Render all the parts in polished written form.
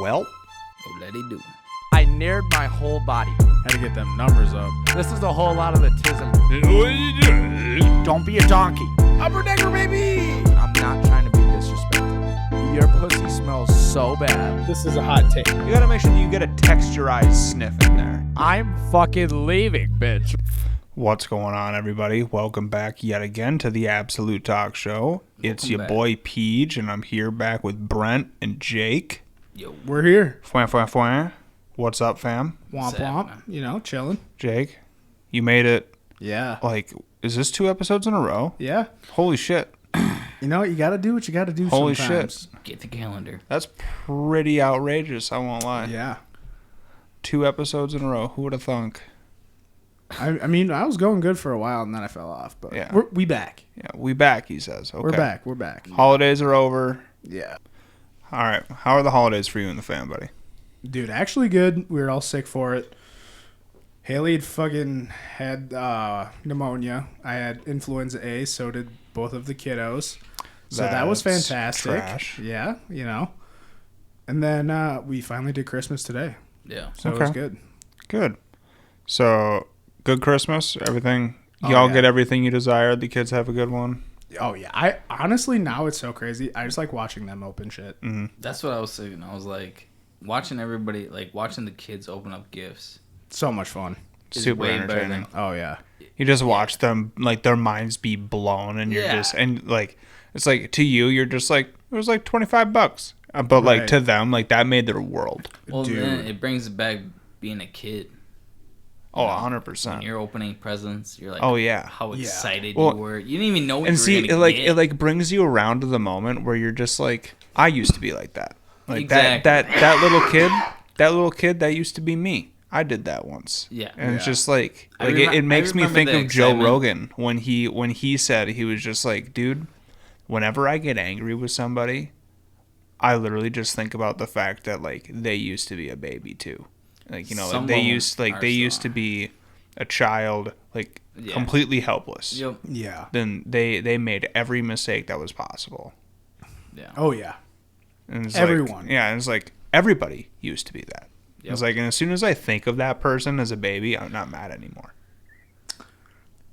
Well, Oh, let it do. I nared my whole body. Had to get them numbers up. This is a whole lot of the tism. Don't be a donkey. Upper decker, baby! I'm not trying to be disrespectful. Your pussy smells so bad. This is a hot take. you gotta make sure that you get a texturized sniff in there. I'm fucking leaving, bitch. What's going on, everybody? Welcome back yet again to the Absolute Talk Show. It's your back. boy Peach, and I'm here back with Brent and Jake. Yo, We're here. Fwah, fwah, fwah. What's up, fam? Womp Sad, womp. man. You know, chilling. Jake, you made it, Yeah. is this 2 episodes in a row? Yeah. Holy shit. You know, you gotta do what you gotta do Holy sometimes. get the calendar. That's pretty outrageous, I won't lie. Yeah. 2 episodes in a row. Who would have thunk? I mean, I was going good for a while and then I fell off, but Yeah. we back. Yeah, we back, he says. Okay. We're back. We're back. Holidays are over. Yeah. All right. How are the holidays for you and the fam, buddy? Dude, actually good. We were all sick for it. Haley had fucking had pneumonia. I had influenza A, so did both of the kiddos. So that was That's fantastic. trash. Yeah, you know. And then we finally did Christmas today. Yeah. So it was Okay. good. Good. So, good Christmas. Everything. Oh, Y'all yeah. get everything you desire. The kids have a good one. Oh yeah. I honestly now it's so crazy. I just like watching them open shit. That's what I was thinking. I was like, watching everybody, like watching the kids open up gifts So much fun. is Super way better entertaining. than. Oh yeah. You just watch them, like, their minds be blown, and you're Yeah. just, and, like, it's like, to you, you're just like, it was like $25. But, like, Right. to them, like, that made their world. Well, Dude. then it brings back being a kid. Oh, When 100%. you're opening presents, you're like, Oh, yeah. how Yeah. excited Well, you were. You didn't even know what And you were see, gonna get. it like brings you around to the moment where you're just like, I used to be like that. Like Exactly. that little kid that used to be me. I did that once. Yeah. And it's Yeah. just like I it makes me remember think the of Joe excitement. Rogan when he said, he was just like, dude, whenever I get angry with somebody, I literally just think about the fact that, like, they used to be a baby too. Like, you know, Some like they of 'em used are to still. be a child, like, Yeah. completely helpless. Yep. Yeah. Then they made every mistake that was possible. Yeah. Oh yeah. And it's Everyone. Like, yeah, and it's like everybody used to be that. Yep. It's like, and as soon as I think of that person as a baby, I'm not mad anymore.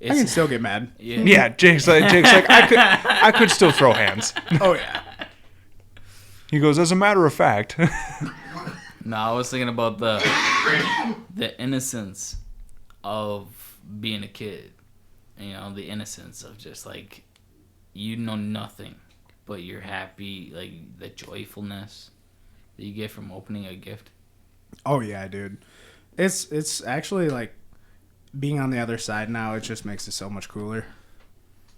I can still get mad. Yeah. Yeah, Jake's like I could still throw hands. Oh yeah. He goes, as a matter of fact. No, I was thinking about the innocence of being a kid. You know, the innocence of just like you know nothing, but you're happy, like the joyfulness that you get from opening a gift. Oh yeah, dude. It's actually like being on the other side now. It just makes it so much cooler.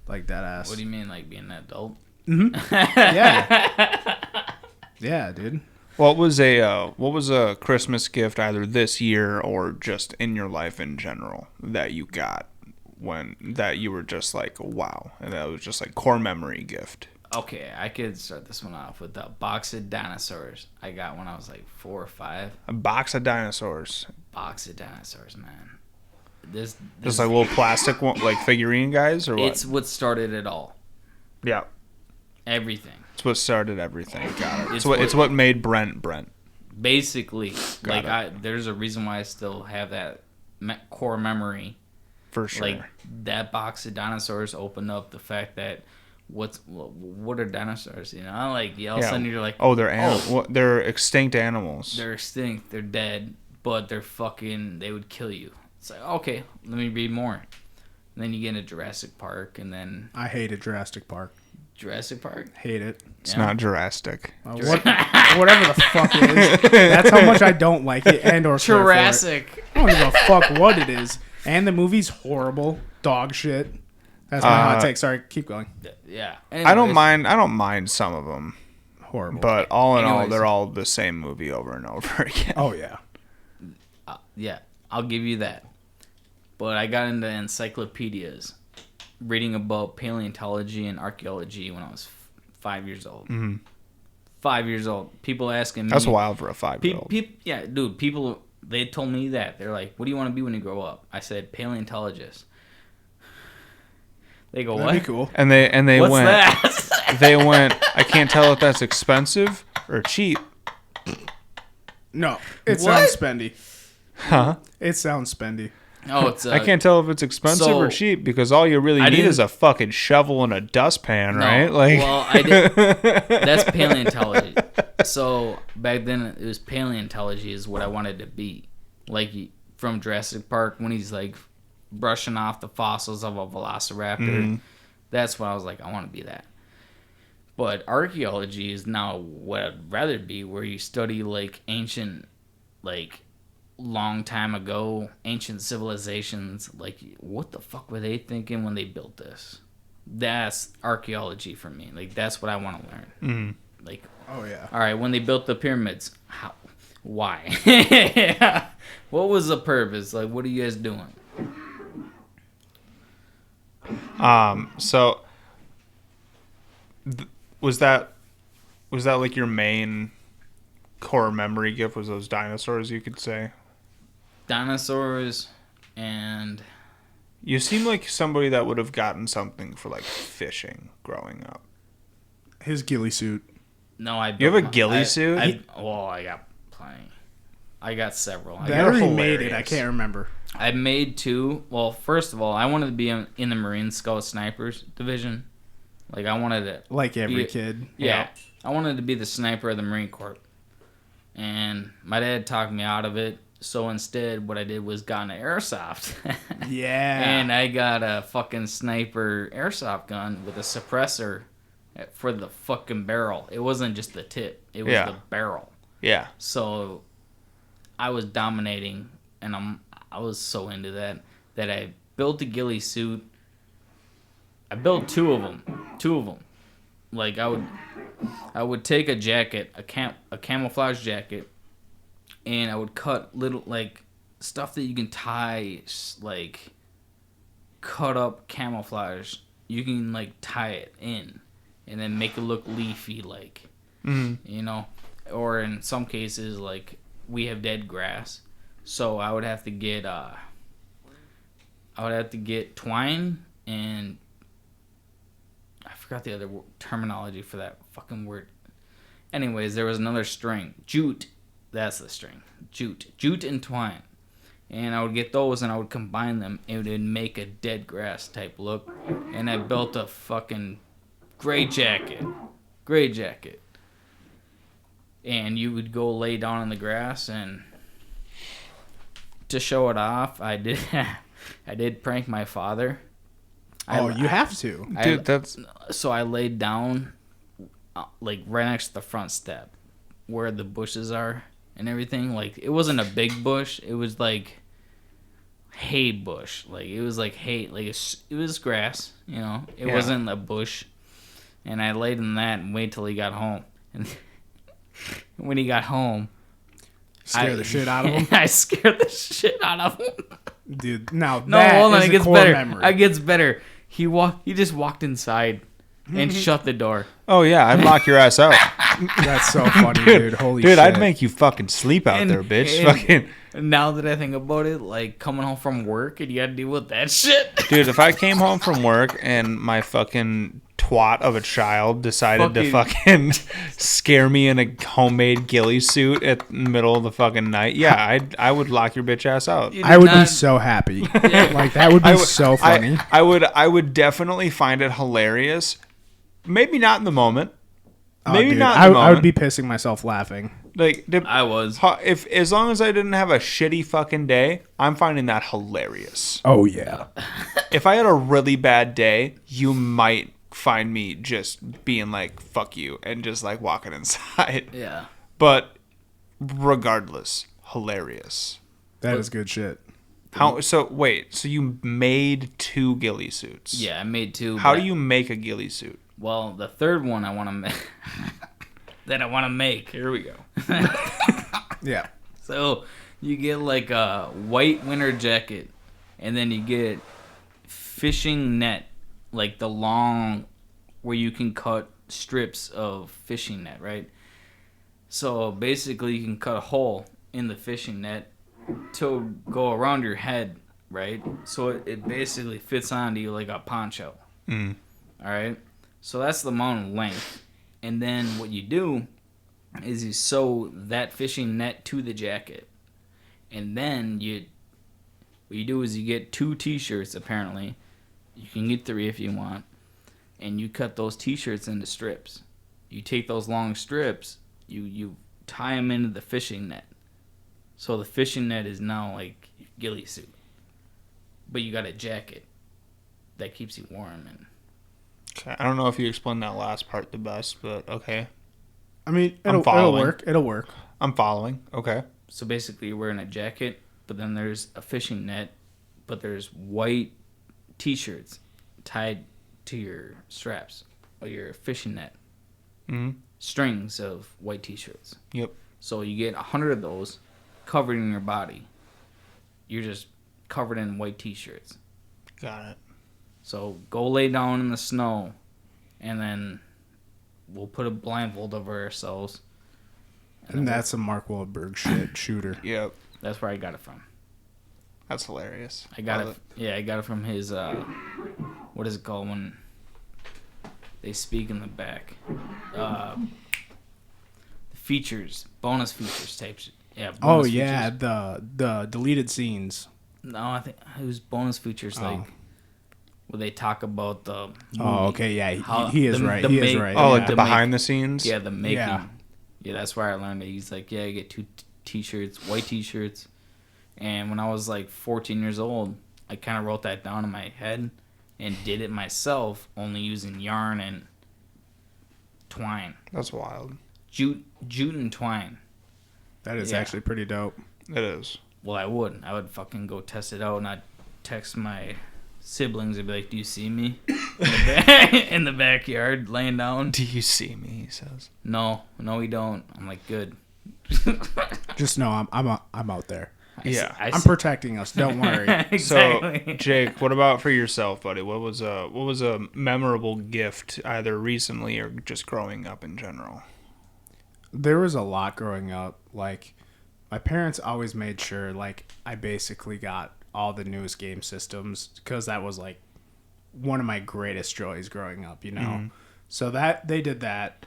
Like that ass. What do you mean, like being an adult? Yeah. Yeah, dude. What was a Christmas gift either this year or just in your life in general that you got that you were just like, wow, and that was just like core memory gift? Okay, I could start this one off with a box of dinosaurs. I got when I was like 4 or 5. A box of dinosaurs. Box of dinosaurs, man. This Just like little plastic one, like figurine guys, or what? it's what started it all. Yeah. Everything. It's what started everything. Got it. It's It's what made Brent. Basically, Got like there's a reason why I still have that core memory. For sure. Like that box of dinosaurs opened up the fact that what are dinosaurs? You know, like all of a sudden you're like, oh, they're extinct animals. they're extinct, they're dead, but they would kill you. It's like, okay, let me read more. And then you get into Jurassic Park, and then I hated Jurassic Park. Jurassic Park. Hate it. It's not Jurassic. Whatever the fuck it is. That's how much I don't like it and or care for it. Jurassic. I don't give a fuck what it is. And the movie's horrible. Dog shit. That's my hot take. Sorry, keep going. Yeah. I don't Anyways, mind some of them, Horrible. but all in all, Anyways. they're all the same movie over and over again. Oh yeah. Yeah, I'll give you that. But I got into encyclopedias, reading about paleontology and archaeology when I was 5 years old. Mm-hmm. 5 years old. People asking me. That's wild for a 5-year-old. Yeah, dude. People, they told me that. They're like, "What do you want to be when you grow up?" I said, "Paleontologist." They go, That'd "What?" be cool. And they What's went. that? They went. I can't tell if that's expensive or cheap. No, it What? sounds spendy. Huh? It sounds spendy. Oh, it's I can't tell if it's expensive or so, cheap because all you really I need didn't- is a fucking shovel and a dustpan, No, right? Like, well, I did. That's paleontology. So back then, it was paleontology is what I wanted to be. Like from Jurassic Park when he's like brushing off the fossils of a velociraptor. Mhm. That's what I was like, I want to be that. But archaeology is now what I'd rather be, where you study like ancient, like long time ago, ancient civilizations. Like, what the fuck were they thinking when they built this? That's archaeology for me. Like, that's what I want to learn. Mhm. Like, Oh yeah. all right, when they built the pyramids, how? Why? What was the purpose? Like, what are you guys doing? So was that like your main core memory gift? Was those dinosaurs? You could say. Dinosaurs and You seem like somebody that would have gotten something for like fishing growing up. His ghillie suit. no, I. You have a built my- ghillie I- suit? I got plenty. I got several. That or he hilarious. made it. I can't remember. I made two. Well, first of all, I wanted to be in the Marine Scout Snipers division. Like, I wanted to. Like every Yeah. kid. Yeah, I wanted to be the sniper of the Marine Corps. And my dad talked me out of it. So instead, what I did was got an airsoft. Yeah. And I got a fucking sniper airsoft gun with a suppressor for the fucking barrel. It wasn't just the tip, it was Yeah. the barrel. Yeah. So I was dominating, and I was so into that I built a ghillie suit. I built two of them. Like, I would take a jacket, a camouflage jacket, and I would cut little, like, stuff that you can tie, like, cut up camouflage. You can, like, tie it in and then make it look leafy, like, you know? Or in some cases, like, we have dead grass, so I would have to get twine and I forgot the other terminology for that fucking word. Anyways, there was another string, jute. That's the string, jute and twine, and I would get those and I would combine them. It would make a dead grass type look, and I built a fucking gray jacket. And you would go lay down in the grass, and to show it off, I did prank my father. You have to. Dude, that's So I laid down, like, right next to the front step, where the bushes are and everything. Like, it wasn't a big bush. It was like hay bush. Like, it was like hay. Like, it was grass. You know, it Yeah. wasn't a bush. And I laid in that and waited till he got home. And when he got home, Scare the shit out of him. I scared the shit out of him. Dude, now No, that hold on, is it a gets core better. memory. It gets better. He just walked inside and shut the door. oh yeah, I'd lock your ass out, That's so funny, dude. Holy dude. shit. I'd make you fucking sleep out And- there, bitch. and- Fucking Now that I think about it, like, coming home from work and you gotta deal with that shit. dude. If I came home from work and my fucking twat of a child decided to fucking scare me in a homemade ghillie suit at the middle of the fucking night, yeah, I would lock your bitch ass out. You I would be not- so happy. Like, that would be so funny. I would definitely find it hilarious. Maybe not in the moment. Oh, Maybe dude, not in I the moment. would be pissing myself laughing. Like, I was. if as long as I didn't have a shitty fucking day, I'm finding that hilarious. Oh, yeah. If I had a really bad day, you might find me just being like, fuck you, and just like walking inside. Yeah. But regardless, hilarious. That is good shit. So you made two ghillie suits. Yeah, I made two. How but- do you make a ghillie suit? Well, the third one I want to make. That I want to make. Here we go. Yeah. So you get like a white winter jacket, and then you get fishing net, like the long, where you can cut strips of fishing net, right? So basically, you can cut a hole in the fishing net to go around your head, right? So it basically fits onto you like a poncho. Mm. All right. So that's the amount of length, and then what you do is you sew that fishing net to the jacket, and then what you do is you get 2 t-shirts. Apparently, you can get 3 if you want, and you cut those t-shirts into strips. You take those long strips, you tie them into the fishing net, so the fishing net is now like your ghillie suit, but you got a jacket that keeps you warm. And Okay. I don't know if you explained that last part the best, but okay. I mean, I'm it'll following. work. It'll work. I'm following. Okay. so basically you're wearing a jacket, but then there's a fishing net, but there's white t-shirts tied to your straps or your fishing net. Mm-hmm. Strings of white t-shirts. Yep. So you get 100 of those covered in your body. You're just covered in white t-shirts. Got it. So go lay down in the snow, and then we'll put a blindfold over ourselves. And that's a Mark Wahlberg shit shooter. Yep. That's where I got it from. That's hilarious. I got Love it. Yeah, I got it from his. What is it called when they speak in the back? Features, bonus features type shit. Yeah. Oh bonus yeah, features. the deleted scenes. No, I think it was bonus features like where they talk about the. Movie, Oh, okay, yeah, how- he is the- right. the He is make- right. Oh, like yeah. the behind the scenes? Yeah, the making. Yeah. Yeah, that's where I learned it. He's like, yeah, you get 2 t-shirts, white t-shirts. And when I was like 14 years old, I kind of wrote that down in my head and did it myself, only using yarn and twine. That's wild. Jute and twine. That is Yeah. actually pretty dope. It is. Well, I would. I would fucking go test it out, and I'd text my siblings and be like, do you see me in the backyard laying down? Do you see me? He says. No, we don't. I'm like, good. Just know I'm out there. Yeah. I'm protecting us. Don't worry. Exactly. So, Jake, what about for yourself, buddy? What was a memorable gift either recently or just growing up in general? There was a lot growing up. Like, my parents always made sure, like, I basically got all the newest game systems because that was, like, one of my greatest joys growing up, you know? Mm-hmm. So they did that.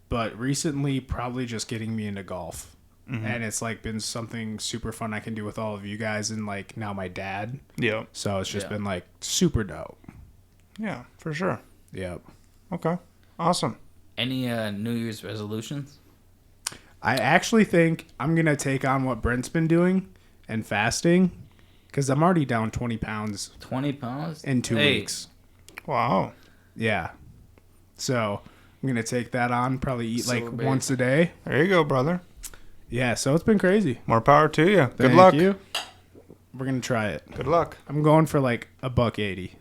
But recently, probably just getting me into golf. Mm-hmm. And it's, like, been something super fun I can do with all of you guys and, like, now my dad. Yeah. So it's just Yeah. been, like, super dope. Yeah, for sure. Yep. Okay. Awesome. Any New Year's resolutions? I actually think I'm going to take on what Brent's been doing and fasting because I'm already down 20 pounds 20 pounds? in 2 weeks. Wow. Yeah. So I'm going to take that on, probably eat like Sober. once a day. There you go, brother. Yeah, so it's been crazy. More power to you. Good Thank luck. you. We're going to try it. Good luck. I'm going for like $1.80.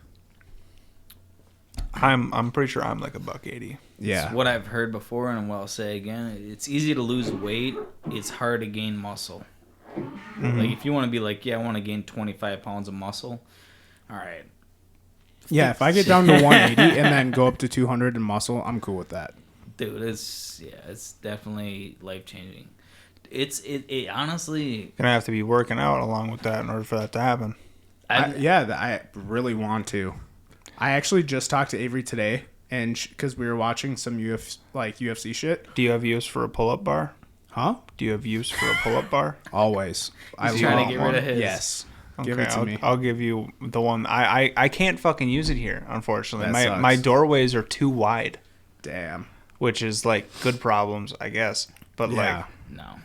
I'm pretty sure I'm like $1.80. Yeah. It's what I've heard before and what I'll say again. It's easy to lose weight. It's hard to gain muscle. Mm-hmm. Like, if you want to be like, yeah, I want to gain 25 pounds of muscle. All right. Yeah, if I get down to 180 and then go up to 200 in muscle, I'm cool with that. Dude, it's definitely life-changing. It honestly... Gonna have to be working out along with that in order for that to happen. I really want to. I actually just talked to Avery today, and because we were watching some UFC shit. Do you have use for a pull-up bar? Huh? Do you have use for a pull-up bar? Always. He's trying to get rid of his. Yes. Give Okay, it to me. I'll give you the one. I can't fucking use it here, unfortunately. That My sucks. doorways are too wide, Damn. which is like good problems, I guess. But Yeah. No.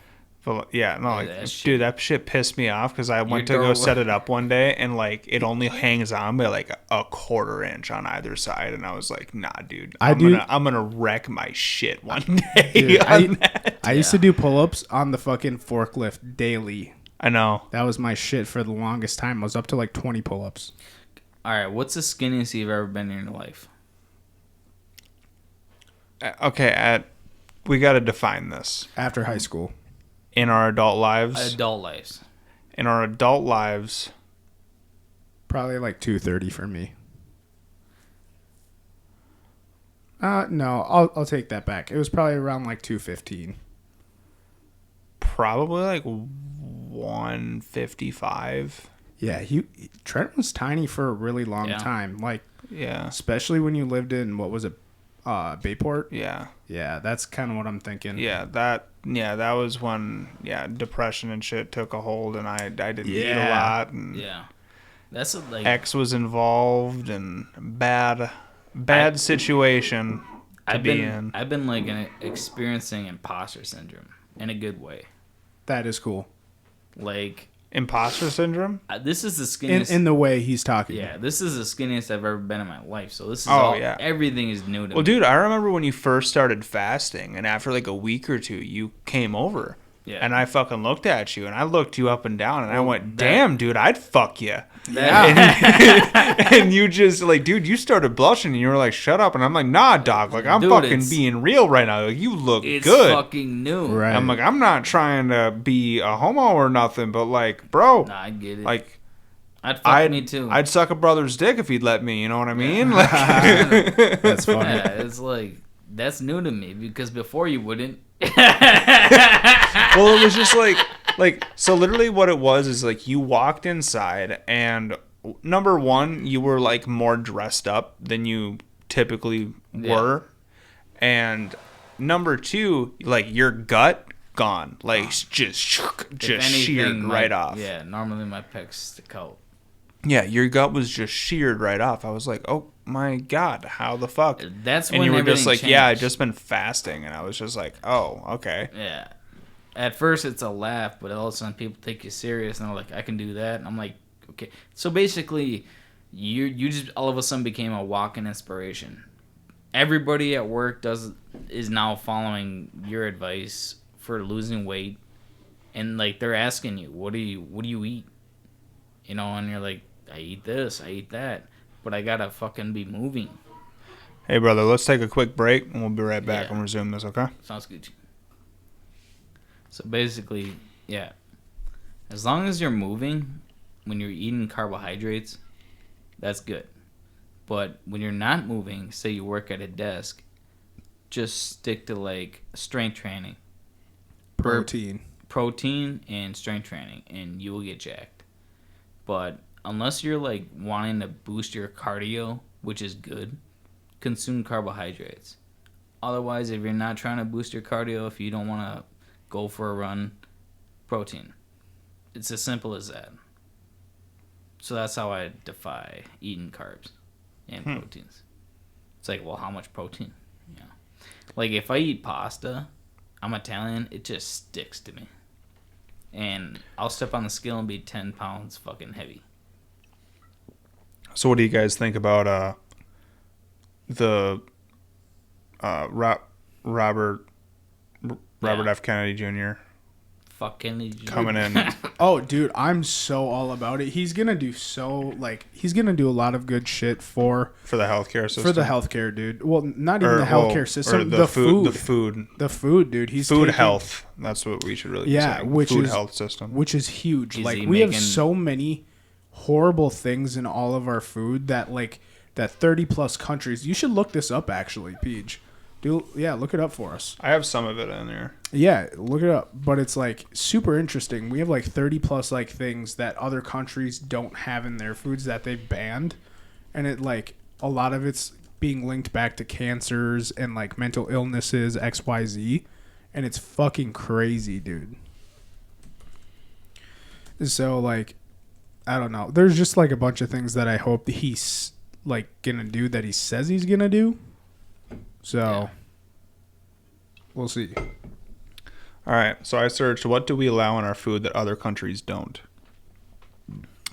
like, shit- dude, that shit pissed me off because I went to Your go door- set it up one day and like it only hangs on by like a quarter inch on either side, and I was like, nah, dude, I'm gonna wreck my shit one day. Dude, on that. I used to do pull-ups on the fucking forklift daily. I know. That was my shit for the longest time. I was up to like 20 pull-ups. All right, what's the skinniest you've ever been in your life? Okay, we got to define this After high school. in our adult lives. Adult lives. In our adult lives, Probably like 230 for me. No, I'll take that back. It was probably around like 215. probably like 155. Yeah, Trent was tiny for a really long Yeah. time. Like, Yeah. especially when you lived in, what was it, Bayport. Yeah. Yeah, that's kind of what I'm thinking. Yeah, that was when depression and shit took a hold, and I didn't eat a lot, and Yeah. That's like X was involved, and bad situation to be in. I've been like experiencing imposter syndrome in a good way. That is cool. Like Imposter syndrome? this is the skinniest. In the way he's talking. Yeah, this is the skinniest I've ever been in my life. So this is everything is new to me. Well, dude, I remember when you first started fasting, and after like a week or two, you came over. Yeah. And I fucking looked at you, and I looked you up and down, and I went, damn, dude, I'd fuck you. And you just, like, dude, you started blushing, and you were like, shut up. And I'm like, nah, dog. Like, I'm fucking being real right now. Like, you look it's good. It's fucking new. Right. I'm like, I'm not trying to be a homo or nothing, but, like, bro. Nah, I get it. Like, I'd me too. I'd suck a brother's dick if he'd let me, you know what I mean? Like, That's funny. Yeah, it's like, that's new to me because before you wouldn't. well, it was just like so literally what it was is like you walked inside, and number one, you were like more dressed up than you typically were, and number two, like your gut gone, like just sheared right off. Yeah, normally my pecs stick out. Yeah, your gut was just sheared right off. I was like, oh my God, how the fuck? That's and when you were just like, changed. yeah, I've just been fasting, and I was just like, oh, okay. Yeah. At first it's a laugh, but all of a sudden people take you serious, and they're like, I can do that. And I'm like, okay. So basically, you just all of a sudden became a walking inspiration. Everybody at work is now following your advice for losing weight, and like they're asking you, what do you eat? You know, and you're like, I eat this, I eat that, but I gotta fucking be moving. Hey, brother, let's take a quick break, and we'll be right back Yeah. and resume this, okay? Sounds good. So basically, yeah, as long as you're moving when you're eating carbohydrates, that's good. But when you're not moving, say you work at a desk, just stick to like strength training. Protein and strength training, and you will get jacked. But unless you're like wanting to boost your cardio, which is good, consume carbohydrates. Otherwise, if you're not trying to boost your cardio, if you don't want to go for a run, protein. It's as simple as that. So that's how I defy eating carbs and proteins. It's like, well, how much protein? Yeah. Like if I eat pasta, I'm Italian, it just sticks to me. And I'll step on the scale and be 10 pounds fucking heavy. So what do you guys think about the Robert F. Kennedy Jr. Fuck Kennedy Jr. coming in? Oh, dude, I'm so all about it. He's gonna do he's gonna do a lot of good shit for the healthcare system. For the healthcare, dude. Well, not even the healthcare system. Or The food, dude. He's food taking, health. That's what we should really be saying. which food is health system, which is huge. Is like he we have making- so many horrible things in all of our food that 30 plus countries. You should look this up, actually, Peach. Look it up for us. I have some of it in there. Yeah, look it up. But it's like super interesting. We have like 30 plus like things that other countries don't have in their foods that they've banned. And it like a lot of it's being linked back to cancers and like mental illnesses, XYZ. And it's fucking crazy, dude. So like, I don't know. There's just like a bunch of things that I hope that he's like gonna do that he says he's gonna do. So we'll see. All right. So I searched, what do we allow in our food that other countries don't?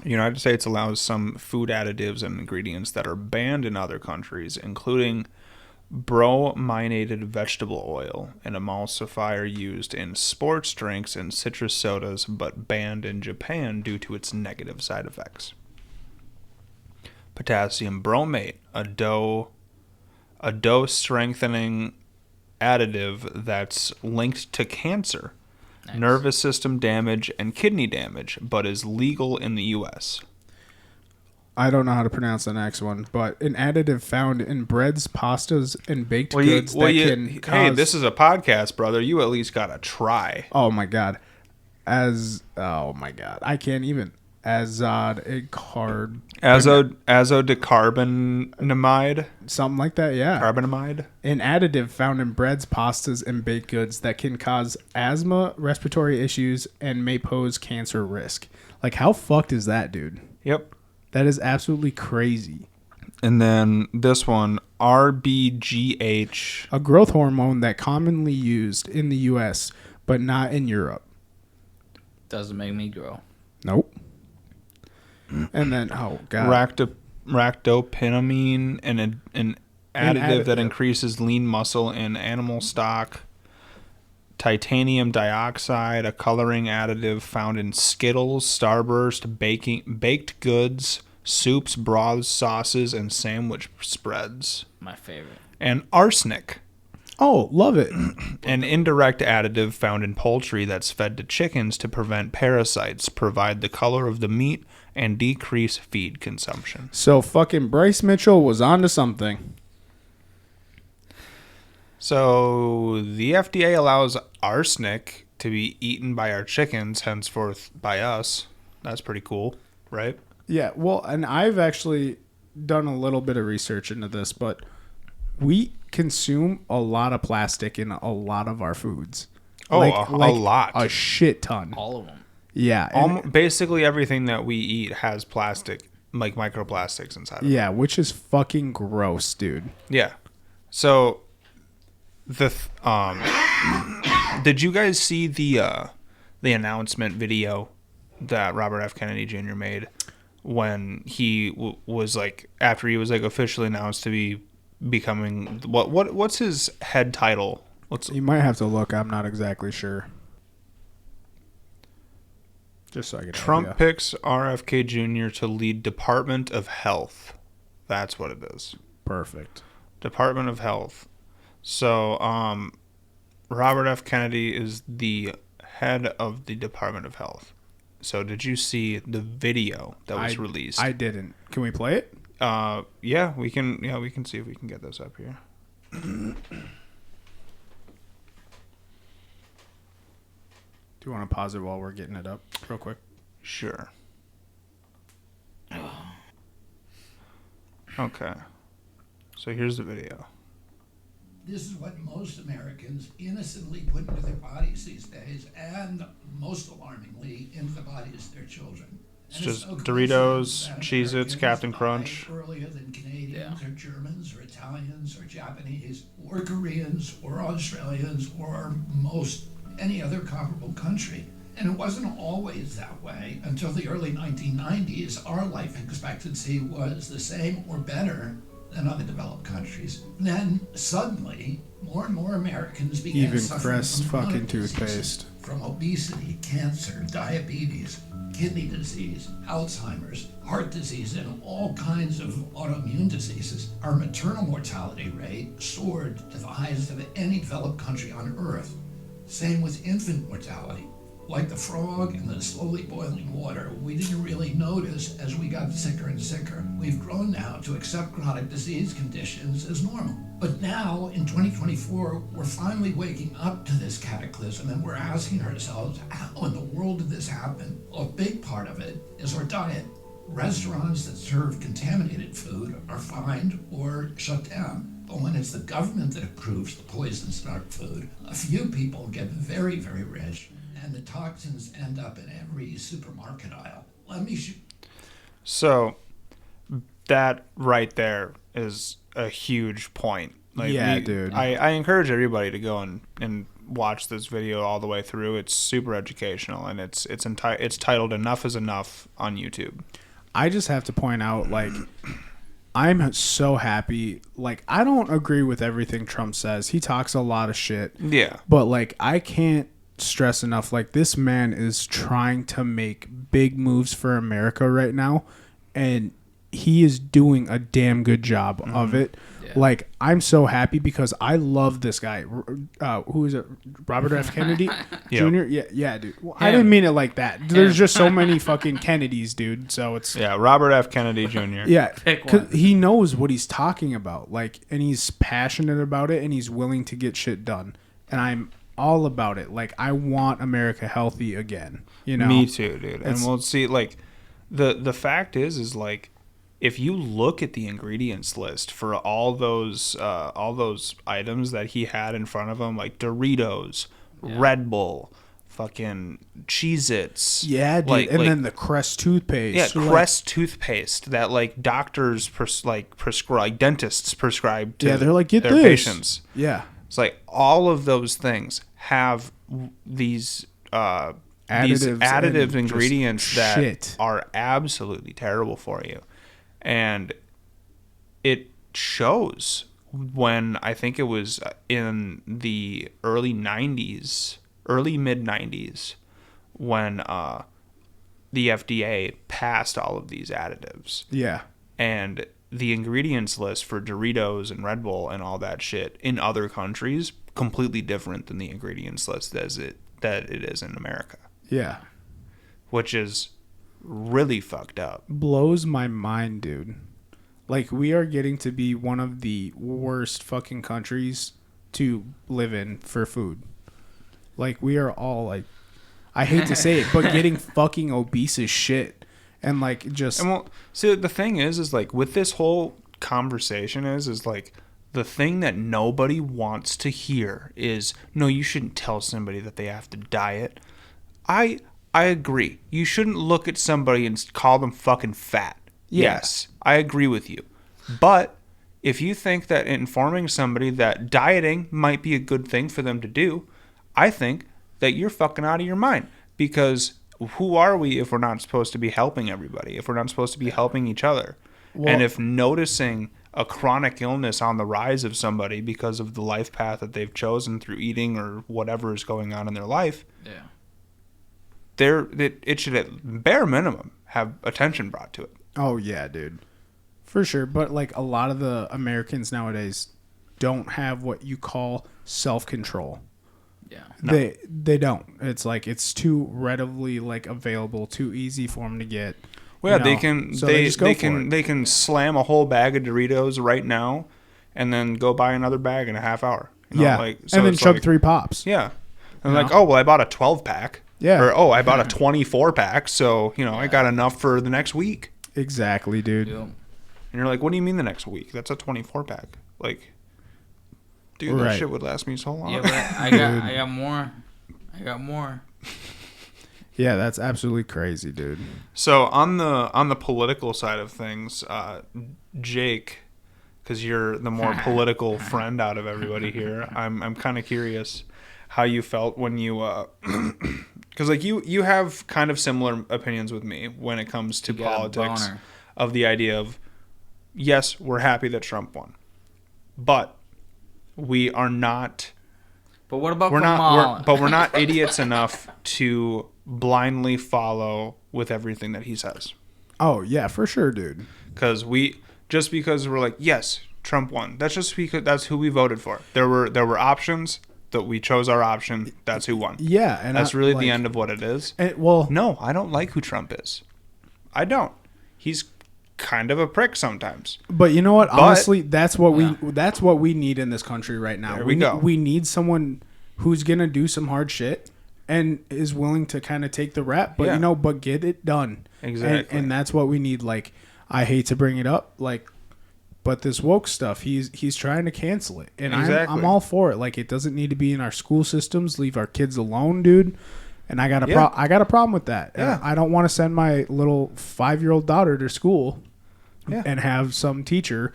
The United States allows some food additives and ingredients that are banned in other countries, including brominated vegetable oil, an emulsifier used in sports drinks and citrus sodas, but banned in Japan due to its negative side effects. Potassium bromate, a dough strengthening additive that's linked to cancer, Nice. nervous system damage, and kidney damage, but is legal in the U.S. I don't know how to pronounce the next one, but an additive found in breads, pastas, and baked goods can cause... Hey, this is a podcast, brother. You at least gotta try. Oh my god. Oh my god. I can't even... azodicarbonamide, something like that. Yeah, carbonamide. an additive found in breads, pastas, and baked goods that can cause asthma, respiratory issues, and may pose cancer risk. Like, how fucked is that, dude? Yep. That is absolutely crazy. And then this one, RBGH. A growth hormone that commonly used in the U.S. but not in Europe. Doesn't make me grow. Nope. And then, oh god, Ractopinamine, an additive that increases lean muscle in animal stock. Titanium dioxide, a coloring additive found in Skittles, Starburst, baked goods, soups, broths, sauces, and sandwich spreads. My favorite. And arsenic, oh, love it. an indirect additive found in poultry that's fed to chickens to prevent parasites, provide the color of the meat, and decrease feed consumption. So fucking Bryce Mitchell was onto something. So the FDA allows arsenic to be eaten by our chickens, henceforth by us. That's pretty cool, right? Yeah, well, and I've actually done a little bit of research into this, but we consume a lot of plastic in a lot of our foods. Oh, a lot. A shit ton. All of them. Yeah. and- Basically everything that we eat has plastic, like microplastics inside of it. yeah, which is fucking gross, dude. Yeah. So did you guys see the announcement video that Robert F. Kennedy Jr. made when he was like, after he was like officially announced to be becoming what's his head title? You might have to look. I'm not exactly sure. Just so I get an Trump idea. picks RFK Jr. to lead Department of Health. That's what it is. Perfect. Department of Health. So, Robert F. Kennedy is the head of the Department of Health. So, did you see the video that was released? I didn't. Can we play it? Yeah, we can. Yeah, we can see if we can get this up here. Do you want to pause it while we're getting it up real quick? Sure. Okay. So here's the video. This is what most Americans innocently put into their bodies these days, and most alarmingly, into the bodies of their children. It's And just no Doritos, coincidence that Cheez-Its, Americans Captain die Crunch. earlier than Canadians or Germans or Italians or Japanese or Koreans or Australians or most any other comparable country. And it wasn't always that way until the early 1990s. Our life expectancy was the same or better than other developed countries. Then suddenly, more and more Americans began Even suffering Crest from fucking chronic diseases, toothpaste. from obesity, cancer, diabetes, kidney disease, Alzheimer's, heart disease, and all kinds of autoimmune diseases. Our maternal mortality rate soared to the highest of any developed country on earth. Same with infant mortality. Like the frog in the slowly boiling water, we didn't really notice as we got sicker and sicker. We've grown now to accept chronic disease conditions as normal. But now, in 2024, we're finally waking up to this cataclysm and we're asking ourselves, how in the world did this happen? Well, a big part of it is our diet. Restaurants that serve contaminated food are fined or shut down. But when it's the government that approves the poisons in our food, a few people get very, very rich, and the toxins end up in every supermarket aisle. Let me So that right there is a huge point. Yeah, dude. I encourage everybody to go and watch this video all the way through. It's super educational, and it's titled "Enough is Enough" on YouTube. I just have to point out, like, I'm so happy. Like, I don't agree with everything Trump says. He talks a lot of shit. Yeah. But, like, I can't stress enough, like, this man is trying to make big moves for America right now, and he is doing a damn good job of it. Yeah. Like, I'm so happy because I love this guy. Who is it? Robert F. Kennedy Jr.? Yeah, dude. Well, I didn't mean it like that. There's just so many fucking Kennedys, dude. So it's... Yeah, Robert F. Kennedy Jr. Yeah, Pick 'cause one. he knows what he's talking about, like, and he's passionate about it, and he's willing to get shit done. And I'm all about it. Like, I want America healthy again. You know, Me too, dude. And It's- we'll see, like, the fact is like, if you look at the ingredients list for all those items that he had in front of him, like Doritos, Red Bull, fucking Cheez-Its. Yeah, dude. And then the Crest toothpaste. Yeah, Crest toothpaste that like doctors prescribe, dentists prescribe to they're like, get their this. patients. Yeah. It's like all of those things have these additive ingredients that are absolutely terrible for you. And it shows when I think it was in the early mid 90s, when the FDA passed all of these additives. Yeah. And the ingredients list for Doritos and Red Bull and all that shit in other countries completely different than the ingredients list that it is in America. Yeah. Which is really fucked up. Blows my mind, dude. Like, we are getting to be one of the worst fucking countries to live in for food. Like, we are all, like, I hate to say it, but getting fucking obese as shit. And, like, just... And well, see, the thing is like, with this whole conversation is like, the thing that nobody wants to hear is, no, you shouldn't tell somebody that they have to diet. I agree. You shouldn't look at somebody and call them fucking fat. Yeah. Yes, I agree with you. But if you think that informing somebody that dieting might be a good thing for them to do, I think that you're fucking out of your mind. Because who are we if we're not supposed to be helping everybody? If we're not supposed to be helping each other? Well, and if noticing a chronic illness on the rise of somebody because of the life path that they've chosen through eating or whatever is going on in their life, it should at bare minimum have attention brought to it. Oh, yeah, dude. For sure. But, like, a lot of the Americans nowadays don't have what you call self-control. Yeah. No. They don't. It's like, it's too readily, like, available, too easy for them to get. Well, yeah, they can slam a whole bag of Doritos right now and then go buy another bag in a half hour. You know, yeah. Like, so and then chug like, 3 pops. Yeah. And like, oh, well, I bought a 12-pack. Yeah. Or, oh, I bought a 24-pack, so, you know, I got enough for the next week. Exactly, dude. Yep. And you're like, what do you mean the next week? That's a 24-pack. Like, dude, Right. that shit would last me so long. Yeah, but I got more. I got more. Yeah, that's absolutely crazy, dude. So on the political side of things, Jake, because you're the more political friend out of everybody here, I'm kind of curious how you felt when you because like you have kind of similar opinions with me when it comes to politics, of the idea of, yes, we're happy that Trump won, but we are not. But what about we're not idiots enough to blindly follow with everything that he says. Oh, yeah, for sure, dude. Because we're like, yes, Trump won. That's just because that's who we voted for. There were options that we chose our option. That's who won. Yeah, and that's really the end of what it is. Well, no, I don't like who Trump is. I don't. He's kind of a prick sometimes. But you know what? Honestly, that's what we need in this country right now. There we go. We need someone who's gonna do some hard shit and is willing to kind of take the rap, but but get it done. Exactly. And that's what we need. Like, I hate to bring it up, like, but this woke stuff, he's trying to cancel it, and exactly. I'm all for it. Like, it doesn't need to be in our school systems. Leave our kids alone, dude. And I got a problem with that. Yeah. I don't want to send my little 5-year-old daughter to school and have some teacher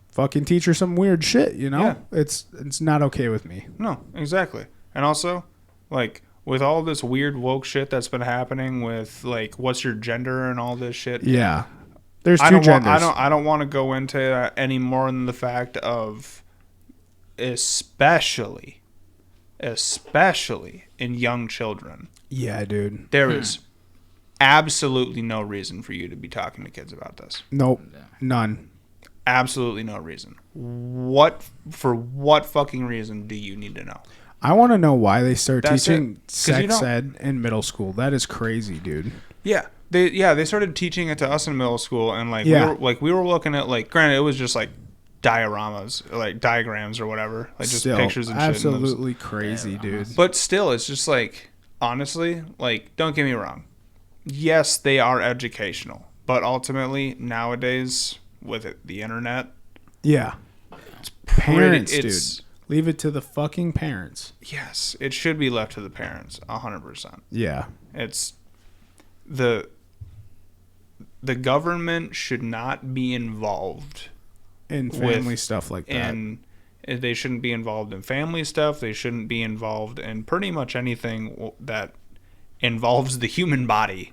fucking teach her some weird shit, you know? Yeah. It's not okay with me. No, exactly. And also, like, with all this weird woke shit that's been happening with, like, what's your gender and all this shit. Yeah. There's two genders. I don't want to go into that any more than the fact of especially in young children. Yeah, dude. There is absolutely no reason for you to be talking to kids about this. Nope. None. Absolutely no reason. What fucking reason do you need to know? I want to know why they start That's teaching it. sex ed in middle school. That is crazy, dude. Yeah. They started teaching it to us in middle school, and we were looking at, like, granted, it was just like dioramas, like diagrams or whatever, like just pictures and shit. Absolutely crazy, dude. But still, it's just like, honestly, like, don't get me wrong, yes, they are educational, but ultimately nowadays with the internet, Yeah. pretty- Parents, it's- dude. Leave it to the fucking parents. yes, it should be left to the parents 100%. Yeah. It's the government should not be involved And family stuff like that. in they shouldn't be involved in family stuff. They shouldn't be involved in pretty much anything that involves the human body.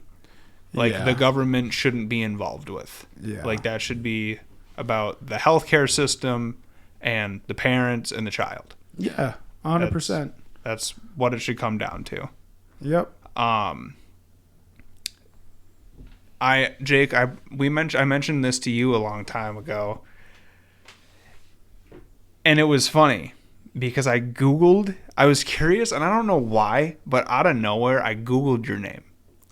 Like Yeah. the government shouldn't be involved with. Yeah. Like that should be about the healthcare system and the parents and the child. Yeah. 100%. That's what it should come down to. Yep. I mentioned this to you a long time ago, and it was funny because I was curious, and I don't know why, but out of nowhere I Googled your name.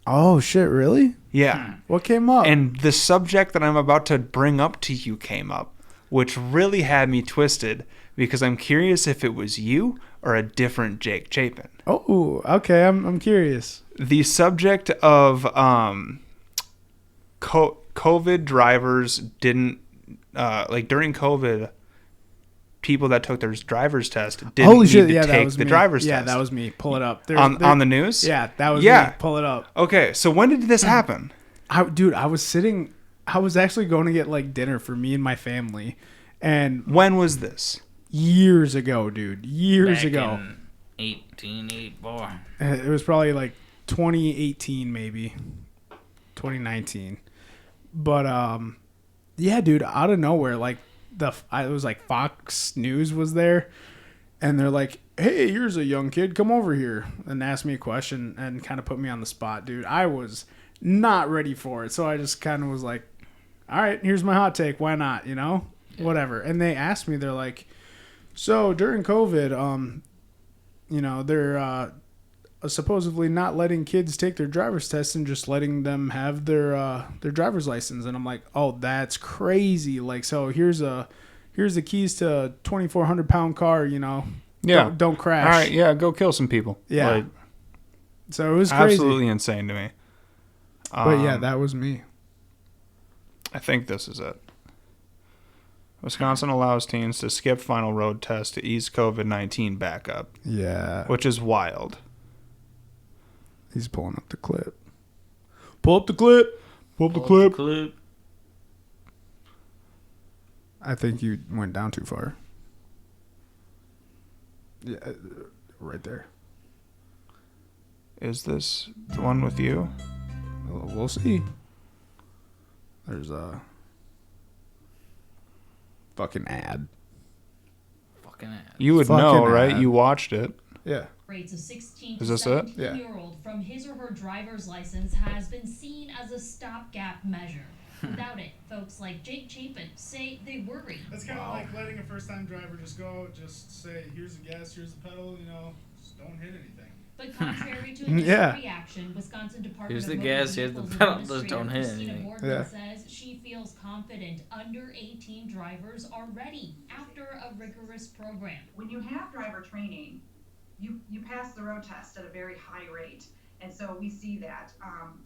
Oh, shit. Really? Yeah. What came up? And the subject that I'm about to bring up to you came up, which really had me twisted because I'm curious if it was you or a different Jake Chapin. Oh, okay. I'm curious. The subject of COVID drivers didn't during COVID, people that took their driver's test didn't Holy shit. need to Yeah, that take was the me. driver's Yeah, test. that was me. Pull it up. On the news? Yeah, that was Yeah. me. Pull it up. Okay, so when did this happen? I was actually going to get like dinner for me and my family. And When was this? years ago, dude. Years Back ago. in 1884. It was probably like 2018, maybe 2019. But yeah, dude, out of nowhere, like it was like Fox News was there, and they're like, "Hey, here's a young kid, come over here," and asked me a question and kind of put me on the spot, dude. I was not ready for it, so I just kind of was like, "All right, here's my hot take. Why not? You know, whatever." And they asked me, they're like, "So during COVID, you know, they're supposedly not letting kids take their driver's test and just letting them have their driver's license." And I'm like, "Oh, that's crazy. Like, so here's the keys to a 2,400 pound car, you know, Yeah. don't crash." All right, yeah, go kill some people. Yeah. Like, So it was crazy. absolutely insane to me. But yeah, that was me. I think this is it. Wisconsin allows teens to skip final road test to ease COVID-19 backup, Yeah. which is wild. He's pulling up the clip. Pull up the clip. Pull up the clip. Clip. I think you went down too far. Yeah, right there. Is this the one with you? We'll see. There's a fucking ad. Fucking ass. You would Fucking know, right? ad. You watched it. Yeah. Rates of 16 Is to this it? 17-year-old from his or her driver's license has been seen as a stopgap measure. Without it, folks like Jake Chapin say they worry. That's kind of like letting a first-time driver just say, "Here's the gas, here's the pedal," you know, just don't hit anything. But contrary to initial Yeah. reaction, Wisconsin Department Here's of the Motor gas, here's the Vehicles pedal, just Administrator don't hit Christina anything. Boardman Yeah. says she feels confident under 18 drivers are ready after a rigorous program. When you have driver training, you pass the road test at a very high rate. And so we see that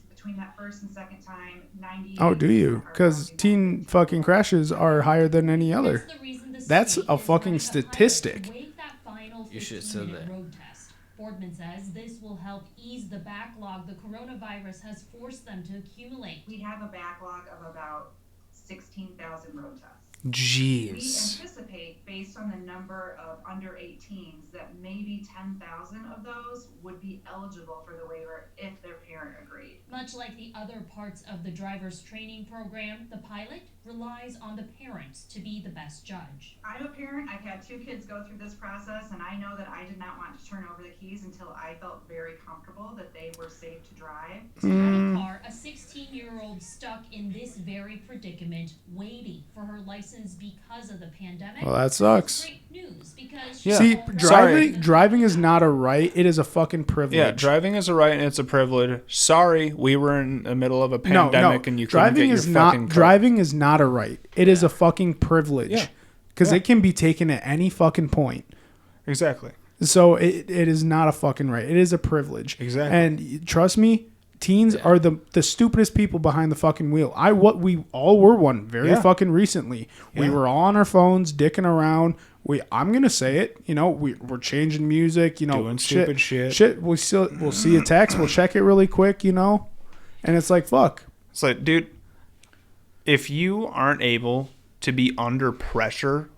between that first and second time, 90. Oh, do you? Because teen fucking crashes are higher than any other. That's the reason the That's state a is fucking running a pilot to statistic. waive that final You should have said 15-minute that. road test. Boardman says this will help ease the backlog the coronavirus has forced them to accumulate. We have a backlog of about 16,000 road tests. We Jeez. anticipate, based on the number of under 18s, that maybe 10,000 of those would be eligible for the waiver if their parent agreed. Much like the other parts of the driver's training program, the pilot relies on the parents to be the best judge. I'm a parent. I've had 2 kids go through this process, and I know that I did not want to turn over the keys until I felt very comfortable that they were safe to drive. Tiffany Carr, a 16-year-old stuck in this very predicament, waiting for her license because of the pandemic. Well, that sucks. Great news because Yeah. See, Sorry. driving is not a right. It is a fucking privilege. Yeah, driving is a right and it's a privilege. Sorry, we were in the middle of a No, pandemic and you couldn't driving get is your not fucking car. driving is not a right. It is a fucking privilege. Yeah. Because Yeah. it can be taken at any fucking point. Exactly. So it is not a fucking right. It is a privilege. Exactly. And trust me, teens are the stupidest people behind the fucking wheel. We all were one very fucking recently. We were all on our phones, dicking around. I'm gonna say it. You know, we're changing music. You know, Doing stupid shit. We'll see a text. We'll check it really quick. You know, and it's like fuck. It's like, dude, if you aren't able to be under pressure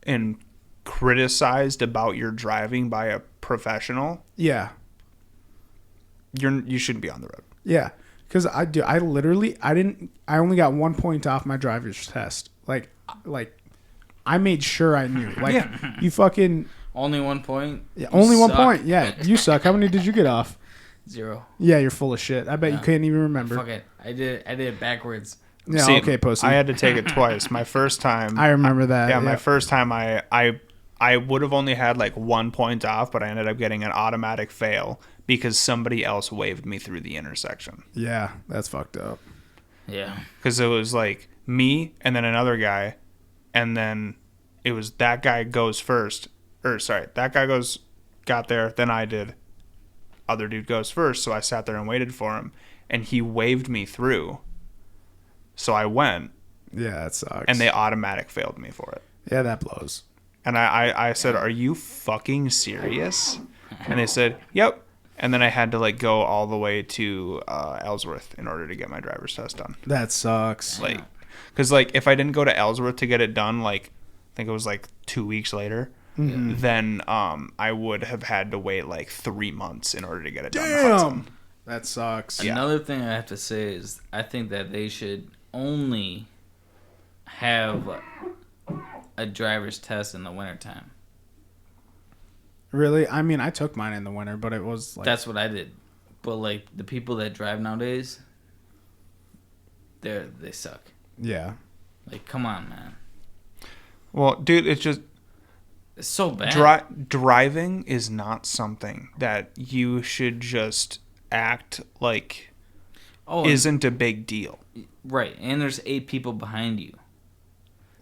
and criticized about your driving by a professional, Yeah. you shouldn't be on the road. Yeah, because I only got 1 point off my driver's test. Like I made sure I knew. Like you fucking Only 1 point. yeah, You only 1 suck. point. Yeah, you suck. How many did you get off? 0. Yeah, you're full of shit. I bet you can't even remember. Fuck it. I did it backwards. Yeah, See, okay, pussy. I had to take it twice. My first time, I remember that. yeah, my first time, I would have only had like 1 point off, but I ended up getting an automatic fail because somebody else waved me through the intersection. Yeah, that's fucked up. Yeah. Because it was like me and then another guy, and then it was that guy goes first, that guy got there, then I did. Other dude goes first, so I sat there and waited for him, and he waved me through. So I went, Yeah, that sucks. and they automatic failed me for it. yeah, that blows. And I said, "Are you fucking serious?" And they said, "Yep." And then I had to like go all the way to Ellsworth in order to get my driver's test done. That sucks. Like, because like if I didn't go to Ellsworth to get it done, like I think it was like 2 weeks later, then I would have had to wait like 3 months in order to get it done. in Hudson. Damn, that sucks. Yeah. Another thing I have to say is I think that they should only have a driver's test in the wintertime. Really? I mean, I took mine in the winter, but it was like That's what I did. But like the people that drive nowadays, they suck. yeah. Like, come on, man. Well, dude, it's just It's so bad. driving is not something that you should just act like Oh, and- isn't a big deal. right. And there's 8 people behind you.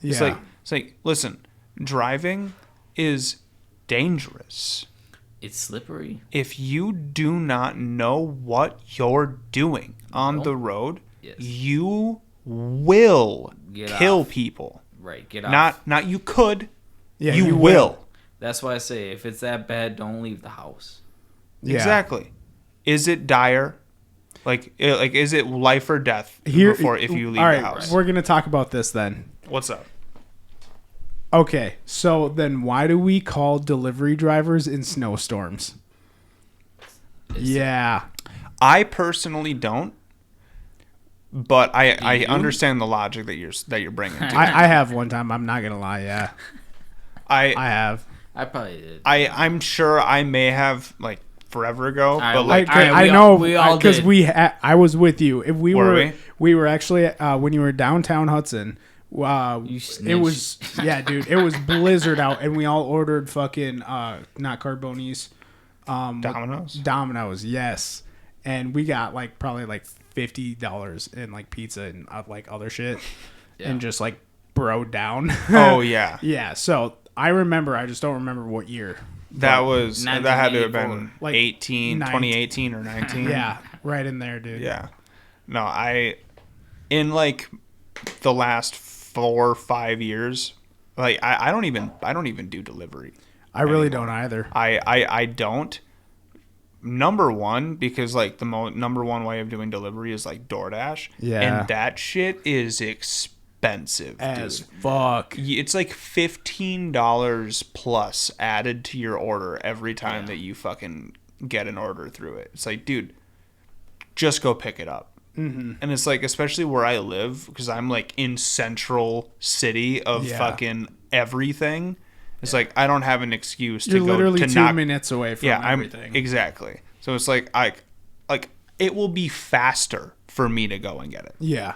Yeah. It's like listen, driving is dangerous. It's slippery. If you do not know what you're doing on Nope. the road, Yes. you will Get kill off. people. Right. Get off. Not you could. yeah, you will. That's why I say if it's that bad, don't leave the house. Yeah. Exactly. Is it dire? Like is it life or death Here, before if you leave all right, the house? we're gonna talk about this then. What's up? Okay, so then why do we call delivery drivers in snowstorms? Yeah. I personally don't, but I you? understand the logic that you're bringing. To. I have one time, I'm not gonna lie, yeah. I have. I probably did. I'm sure I may have like forever ago, All right, but like All right, I we know all- we all because did. I was with you. If we Were were we were actually when you were downtown Hudson. You It snitch. was yeah, dude. It was blizzard out, and we all ordered fucking not Carbonis, Domino's, yes. And we got like probably like $50 in like pizza and like other shit, and just like broed down. oh yeah, Yeah. So I remember. I just don't remember what year. that had to have been 1984. Like 2018 or 19. Yeah, right in there, dude. Yeah. No, in like the last 4 or 5 years, like I don't even do delivery. I really don't either. I don't. Number one, because like the number one way of doing delivery is like DoorDash. Yeah. And that shit is expensive, As dude. fuck. It's like $15 plus added to your order every time that you fucking get an order through it. It's like, dude, just go pick it up. Mm-hmm. And it's like, especially where I live, because I'm like in central city of fucking everything. It's like I don't have an excuse You're to go literally to 2 knock. minutes away from everything. Exactly. So it's like it will be faster for me to go and get it. Yeah.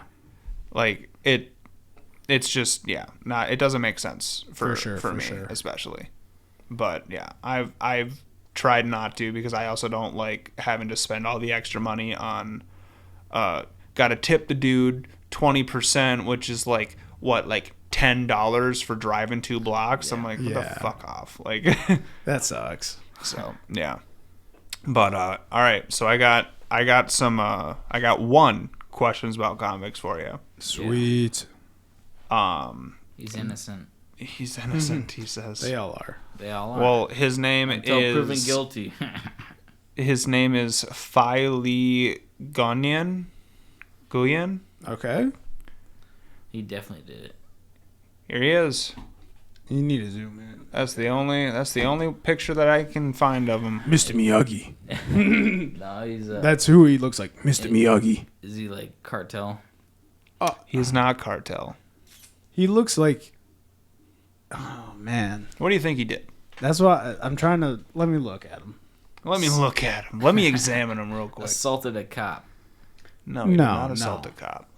Like it's just it doesn't make sense for me sure. especially. But yeah, I've tried not to because I also don't like having to spend all the extra money on got to tip the dude 20%, which is like what, like $10 for driving 2 blocks. I'm like, what the fuck off? Like That sucks. so, yeah. But all right, so I got I got some. I got one questions about convicts for you. Sweet. He's innocent. He's innocent. He says They all are. They all are. Well, his name until proven is guilty. his name is Filey Guyen. Guyen. Okay. He definitely did it. Here he is. You need to zoom in. That's the only picture that I can find of him. Mr. Miyagi. No, he's That's who he looks like. Mr. Miyagi. is he like cartel? He's not cartel. He looks like. Oh man, What do you think he did? that's why I'm trying to. Let me look at him. Let me look at him. Let me examine him real quick. Assaulted a cop. No, he did No, not no. assault a cop.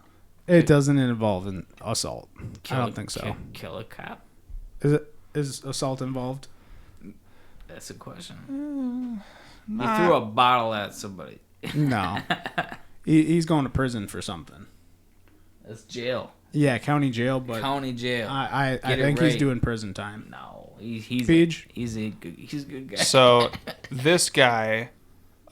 It doesn't involve an assault. I don't think so. Kill a cop? Is assault involved? That's a question. He threw a bottle at somebody. No. He's going to prison for something. That's jail. Yeah, county jail, but County jail. I Get it think he's right. doing prison time. No, he's Peach? he's a good guy. So this guy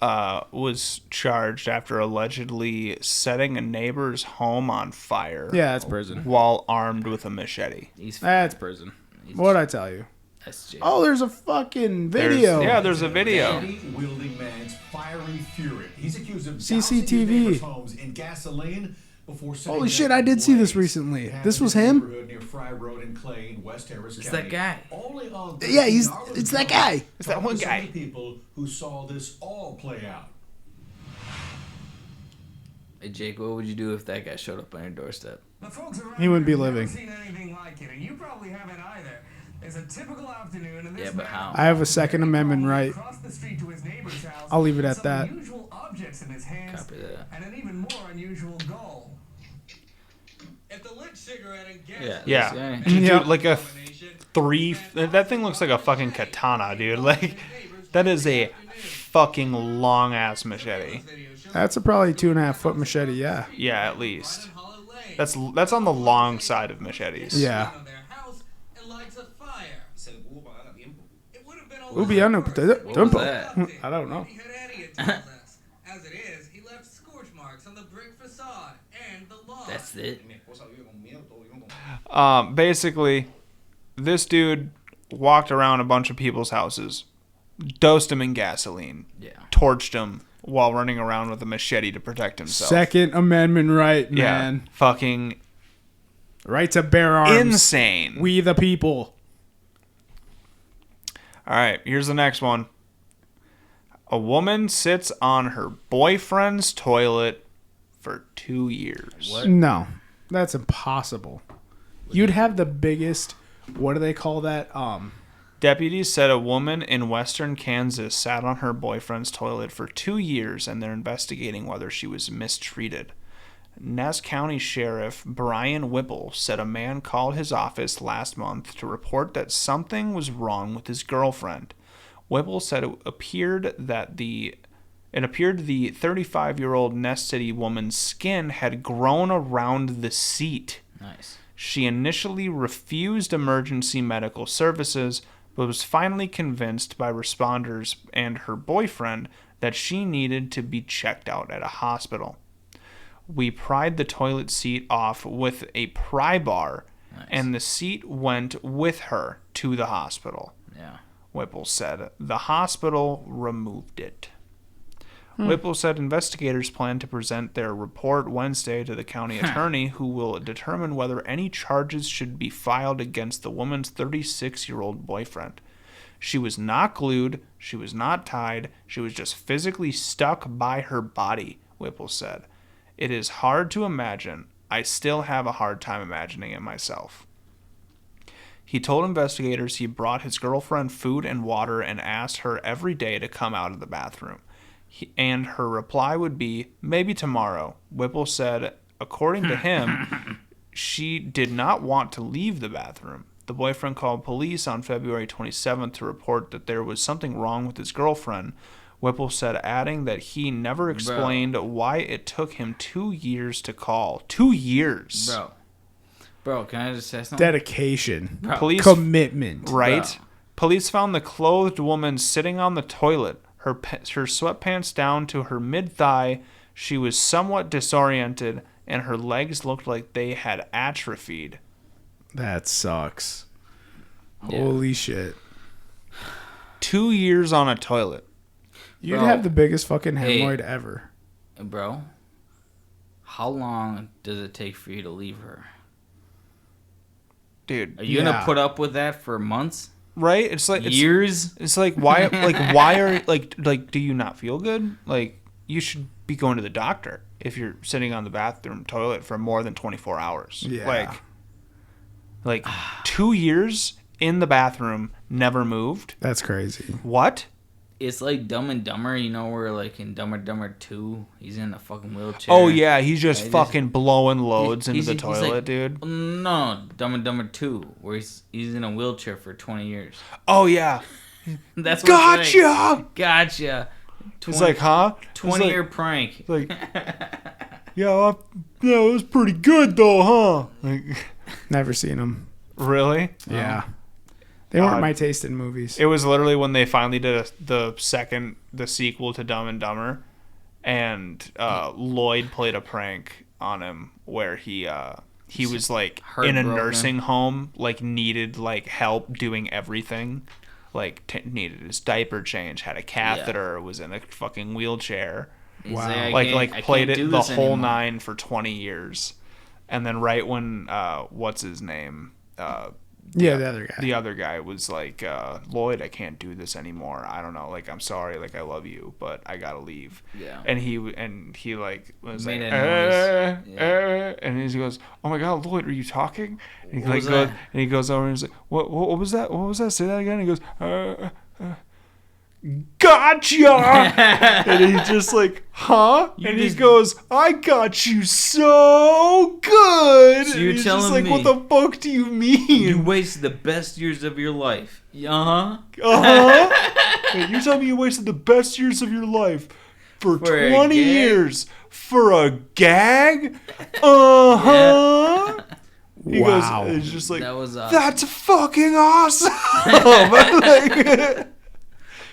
was charged after allegedly setting a neighbor's home on fire. Yeah, that's prison. While armed with a machete. That's prison. What'd I tell you? That's jail. Oh, there's a fucking video. There's a video. Wielding man's fiery fury. He's accused of CCTV. dousing his neighbor's homes in gasoline before setting Holy them shit, I did see this ablaze. recently. Happened This was in the him? neighborhood Near Fry Road in Clay in West Harris It's County. that guy. Only on Yeah, 13 hours it's that ago, guy. It's that talked one to some guy. of the people who saw this all play out. Hey Jake, what would you do if that guy showed up on your doorstep? The folks around He wouldn't be here have living. never seen anything like it, and you probably haven't either. It's a typical afternoon, and this Yeah, but man how? I have a Second Amendment right. across the street to his neighbor's house I'll leave it with at some that. unusual objects in his hands Copy that. and an even more unusual goal. If the lit cigarette and gas Yeah. Yeah. this guy. Yeah. Dude, like a that thing looks like a fucking katana, dude. Like, that is a fucking long ass machete. That's a probably 2.5 foot machete, yeah. Yeah, at least. That's on the long side of machetes. Yeah. Ubiano What was that? I don't know. As it is, he left scorch marks on the brick facade and the lawn. That's it. Basically, this dude walked around a bunch of people's houses, dosed them in gasoline, Yeah. torched them while running around with a machete to protect himself. Second Amendment right, Yeah. man. Fucking Right to bear arms. insane. We the people. All right, here's the next one. A woman sits on her boyfriend's toilet for 2 years. What? No, that's impossible. You'd have the biggest. What do they call that? Deputies said a woman in western Kansas sat on her boyfriend's toilet for 2 years, and they're investigating whether she was mistreated. Ness County Sheriff Brian Whipple said a man called his office last month to report that something was wrong with his girlfriend. Whipple said it appeared the 35-year-old Ness City woman's skin had grown around the seat. Nice. She initially refused emergency medical services, but was finally convinced by responders and her boyfriend that she needed to be checked out at a hospital. We pried the toilet seat off with a pry bar, Nice. and the seat went with her to the hospital, Yeah. Whipple said. The hospital removed it. Whipple said investigators plan to present their report Wednesday to the county attorney, who will determine whether any charges should be filed against the woman's 36-year-old boyfriend. She was not glued, she was not tied, she was just physically stuck by her body, Whipple said. It is hard to imagine. I still have a hard time imagining it myself. He told investigators he brought his girlfriend food and water and asked her every day to come out of the bathroom. And her reply would be, maybe tomorrow. Whipple said, according to him, she did not want to leave the bathroom. The boyfriend called police on February 27th to report that there was something wrong with his girlfriend. Whipple said, adding that he never explained why it took him 2 years to call. 2 years. Bro, can I just say something? Dedication. Police, Commitment. right? Bro. Police found the clothed woman sitting on the toilet. her sweatpants down to her mid-thigh. She was somewhat disoriented, and her legs looked like they had atrophied. That sucks. Yeah. Holy shit. 2 years on a toilet. You'd Bro. have the biggest fucking Hey. hemorrhoid ever. Bro, how long does it take for you to leave her? Dude, Are you Yeah. gonna put up with that for months? right? It's like Years? It's like why are like do you not feel good? Like you should be going to the doctor if you're sitting on the bathroom toilet for more than 24 hours. Yeah. Like 2 years in the bathroom, never moved. That's crazy. What? It's like Dumb and Dumber, you know, where like in Dumb and Dumber 2, he's in a fucking wheelchair. Oh yeah, he's just I just- fucking blowing loads into He's- the he's toilet, like- dude. No, Dumb and Dumber 2, where he's in a wheelchair for 20 years. Oh yeah. That's what it's Gotcha. like. Gotcha. It's like, huh? 20-year prank. It's like, yeah, it was pretty good though, huh? Like, Never seen them. really? Yeah. They weren't God. my taste in movies. It was literally when they finally did the sequel to Dumb and Dumber, and Lloyd played a prank on him where he was like in a Heartbroken. nursing home, like needed like help doing everything, like needed his diaper change, had a catheter, was in a fucking wheelchair, He's Wow. I like can't played it do the this whole anymore. 9 for 20 years, and then right when what's his name. Yeah, the other guy. The other guy was like, Lloyd, I can't do this anymore. I don't know. Like, I'm sorry. Like, I love you, but I gotta leave. Yeah. And he like was Made like, a noise. and he goes, oh my God, Lloyd, are you talking? And he What like was goes, that? and he goes over and he's like, what was that? What was that? Say that again. And he goes, gotcha. And he's just like, huh? And he just- goes, I got you so good. So And you're he's just telling like, what me the fuck do you mean? You wasted the best years of your life. Uh-huh. Wait, you're telling me you wasted the best years of your life for For a 20 gag? years for a gag? Uh-huh. He Wow. goes, it's just like, That was that's fucking awesome. Like,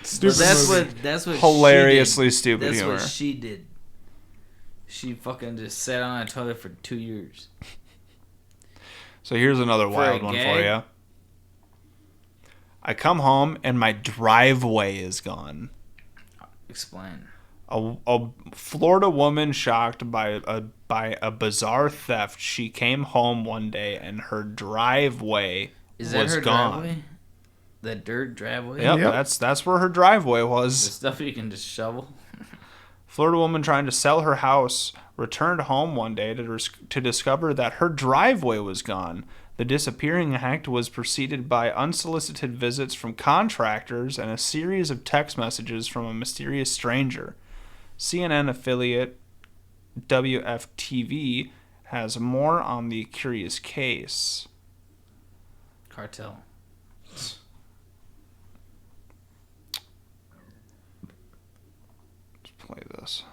Stupid movie. That's what hilariously she did. stupid That's humor. what she did. She fucking just sat on a toilet for 2 years. So here's another a wild one for gag? you. I come home and my driveway is gone. Explain. A Florida woman shocked by a bizarre theft. She came home one day and her driveway Is that was her gone. driveway? That dirt driveway? Yep, Yep. that's where her driveway The was. stuff you can just shovel? Florida woman trying to sell her house returned home one day to discover that her driveway was gone. The disappearing act was preceded by unsolicited visits from contractors and a series of text messages from a mysterious stranger. CNN affiliate WFTV has more on the curious case. Cartel. Let's play this.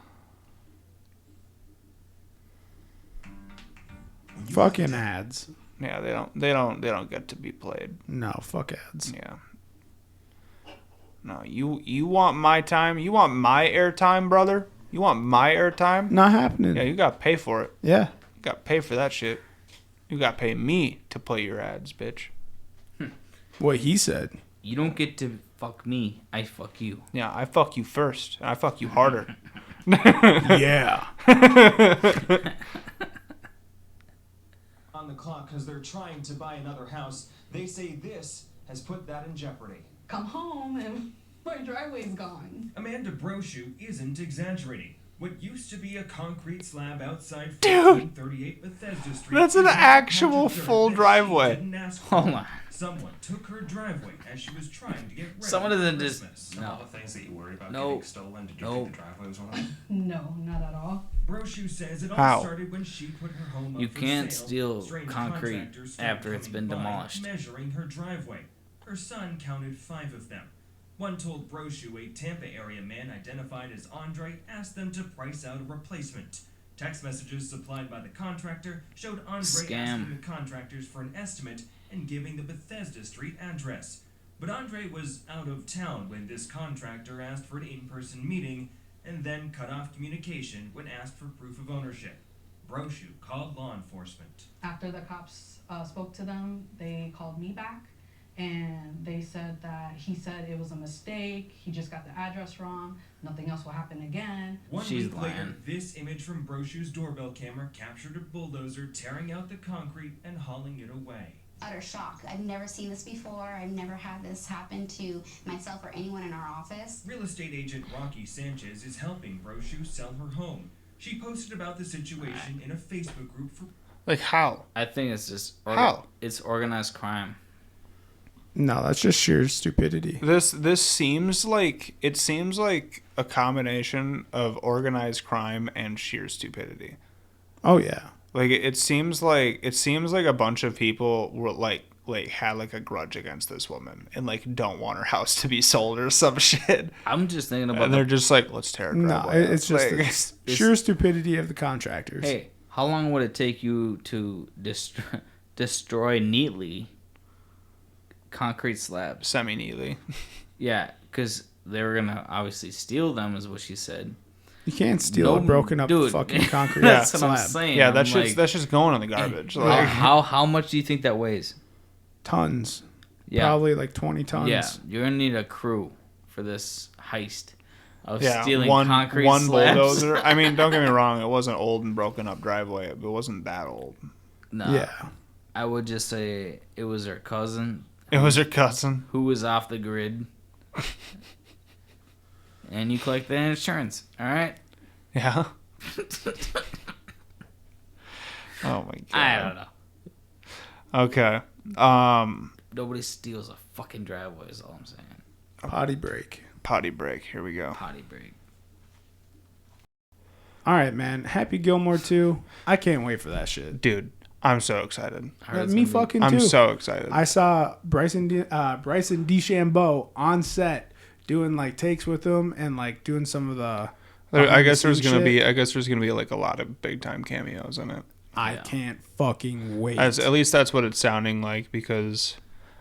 Fucking ads. Yeah, they don't get to be played. No, fuck ads. Yeah. No, you want my time? You want my airtime, brother? You want my airtime? Not happening. Yeah, you gotta pay for it. Yeah. You gotta pay for that shit. You gotta pay me to play your ads, bitch. What he said. You don't get to fuck me. I fuck you. Yeah, I fuck you first, and I fuck you harder. Yeah. On the clock because they're trying to buy another house. They say this has put that in jeopardy. Come home and my driveway's gone. Amanda Brochu isn't exaggerating. What used to be a concrete slab outside Dude, 1438 Bethesda Street. that's an is now a actual patch of dirt full that she driveway. didn't ask for. Hold on. Someone took her driveway as she was trying to get ready Someone for doesn't just. Christmas. No. All the things that you worry about No. getting stolen. Did you No. think the driveway was one of them? No, not at all. Brochu says it all How? started when she put her home up You for can't sale. steal Strange concrete contractors started after it's coming been by, demolished. measuring her driveway. Her son counted 5 of them. One told Brochu a Tampa area man identified as Andre asked them to price out a replacement. Text messages supplied by the contractor showed Andre Scam. asking the contractors for an estimate and giving the Bethesda Street address. But Andre was out of town when this contractor asked for an in-person meeting and then cut off communication when asked for proof of ownership. Brochu called law enforcement. After the cops spoke to them, they called me back, and they said that he said it was a mistake. He just got the address wrong. Nothing else will happen again. One She's week later, lying. this image from Brochu's doorbell camera captured a bulldozer tearing out the concrete and hauling it away. Utter shock. I've never seen this before. I've never had this happen to myself or anyone in our office. Real estate agent Rocky Sanchez is helping Brochu sell her home. She posted about the situation in a Facebook group for... Like how? I think it's just How? It's organized crime. No, that's just sheer stupidity. This seems like a combination of organized crime and sheer stupidity. Oh yeah. Like it seems like a bunch of people were like had like a grudge against this woman and like don't want her house to be sold or some shit. I'm just thinking about And they're just like, let's tear it. No, it's just the sheer stupidity of the contractors. Hey, how long would it take you to destroy neatly concrete slabs? Semi-neatly. Yeah, because they were gonna obviously steal them, is what she said. You can't steal a broken up fucking concrete That's slab. what I'm saying. Yeah, I'm that's like, just going in the garbage. Like, how much do you think that weighs? Tons. Yeah. Probably like 20 tons. Yeah, you're gonna need a crew for this heist of yeah, stealing one concrete slabs. bulldozer. I mean, don't get me wrong, it wasn't old and broken up driveway. It wasn't that old. No. Yeah. I would just say it was her cousin. It was her cousin who was off the grid. And you collect the insurance, all right? Yeah. Oh my god. I don't know. Okay. Nobody steals a fucking driveway is all I'm saying. Potty break. Potty break. Here we go. Potty break. All right, man. Happy Gilmore 2. I can't wait for that shit. Dude, I'm so excited. Me fucking too. I'm so excited. I saw Bryson DeChambeau on set doing like takes with him and like doing some of the I guess there's gonna shit. be like a lot of big time cameos in it. I can't fucking wait. At least that's what it's sounding like, because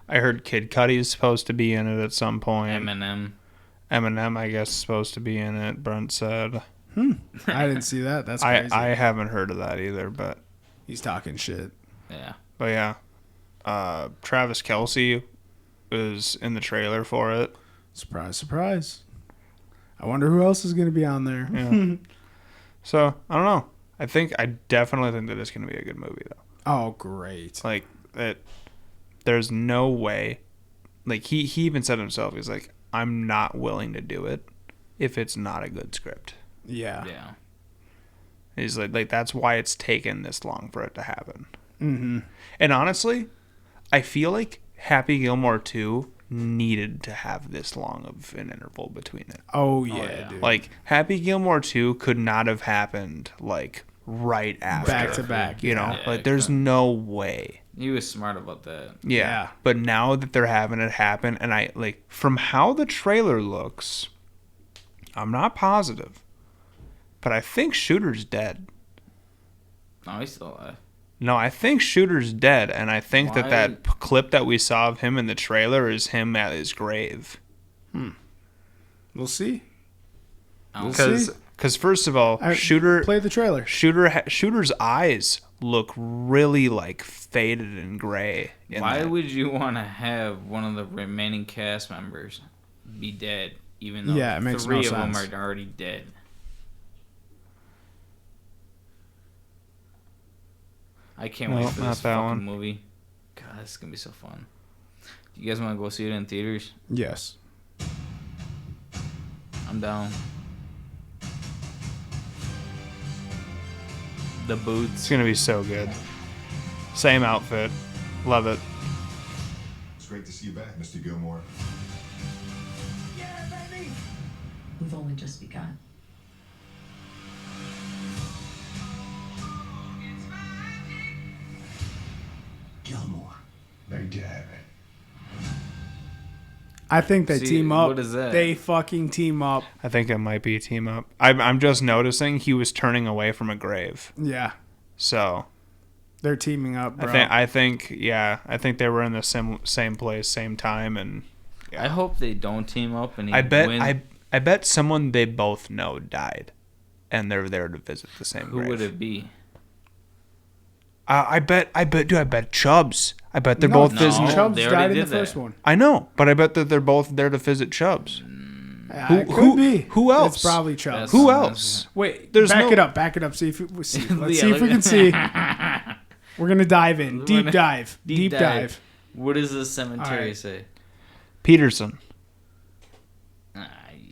I heard Kid Cudi's supposed to be in it at some point. Eminem, I guess, is supposed to be in it. Brent said. I didn't see that. That's crazy. I haven't heard of that either, but he's talking shit. Yeah. But yeah, Travis Kelce is in the trailer for it. Surprise, surprise. I wonder who else is going to be on there. Yeah. So, I don't know. I definitely think that it's going to be a good movie, though. Oh, great. Like, there's no way. Like, he even said himself, he's like, I'm not willing to do it if it's not a good script. Yeah. Yeah. He's like that's why it's taken this long for it to happen. Mm-hmm. And honestly, I feel like Happy Gilmore 2 needed to have this long of an interval between it. Oh yeah, dude. Like Happy Gilmore 2 could not have happened like right after. Back to back. You know, Yeah, like there's no way. He was smart about that. Yeah. But now that they're having it happen, and I like from how the trailer looks, I'm not positive, but I think Shooter's dead. No, he's still alive. No, I think Shooter's dead, and I think Why? that clip that we saw of him in the trailer is him at his grave. We'll see. Because first of all, Shooter play the trailer. Shooter's eyes look really like faded and gray. Why would you want to have one of the remaining cast members be dead, even though it makes three no of sense. them are already dead? I can't wait for not this that fucking one. movie. God, this is gonna be so fun. Do you guys want to go see it in theaters? Yes. I'm down. The boots. It's gonna be so good. Same outfit, love it. It's great to see you back, Mr. Gilmore. We've only just begun. Gilmore. Big Daddy. I think they See, team up. what is that? They fucking team up. I think it might be a team up. I'm just noticing he was turning away from a grave. Yeah. So They're teaming up, bro. I think they were in the same place, same time, and I hope they don't team up and he I bet wins. I bet someone they both know died, and they're there to visit the same Who grave. would it be? I bet Chubbs. I bet they're both visiting. Chubbs they died already in the did that. first one. I know, but I bet that they're both there to visit Chubbs. It could be. Who else? It's probably Chubbs. Who else? Wait, There's back no- it up. Back it up. See if we see. Let's Yeah, see if we look- can see. We're gonna dive in. Deep dive. Deep dive. What does the cemetery Alright. say? Peterson.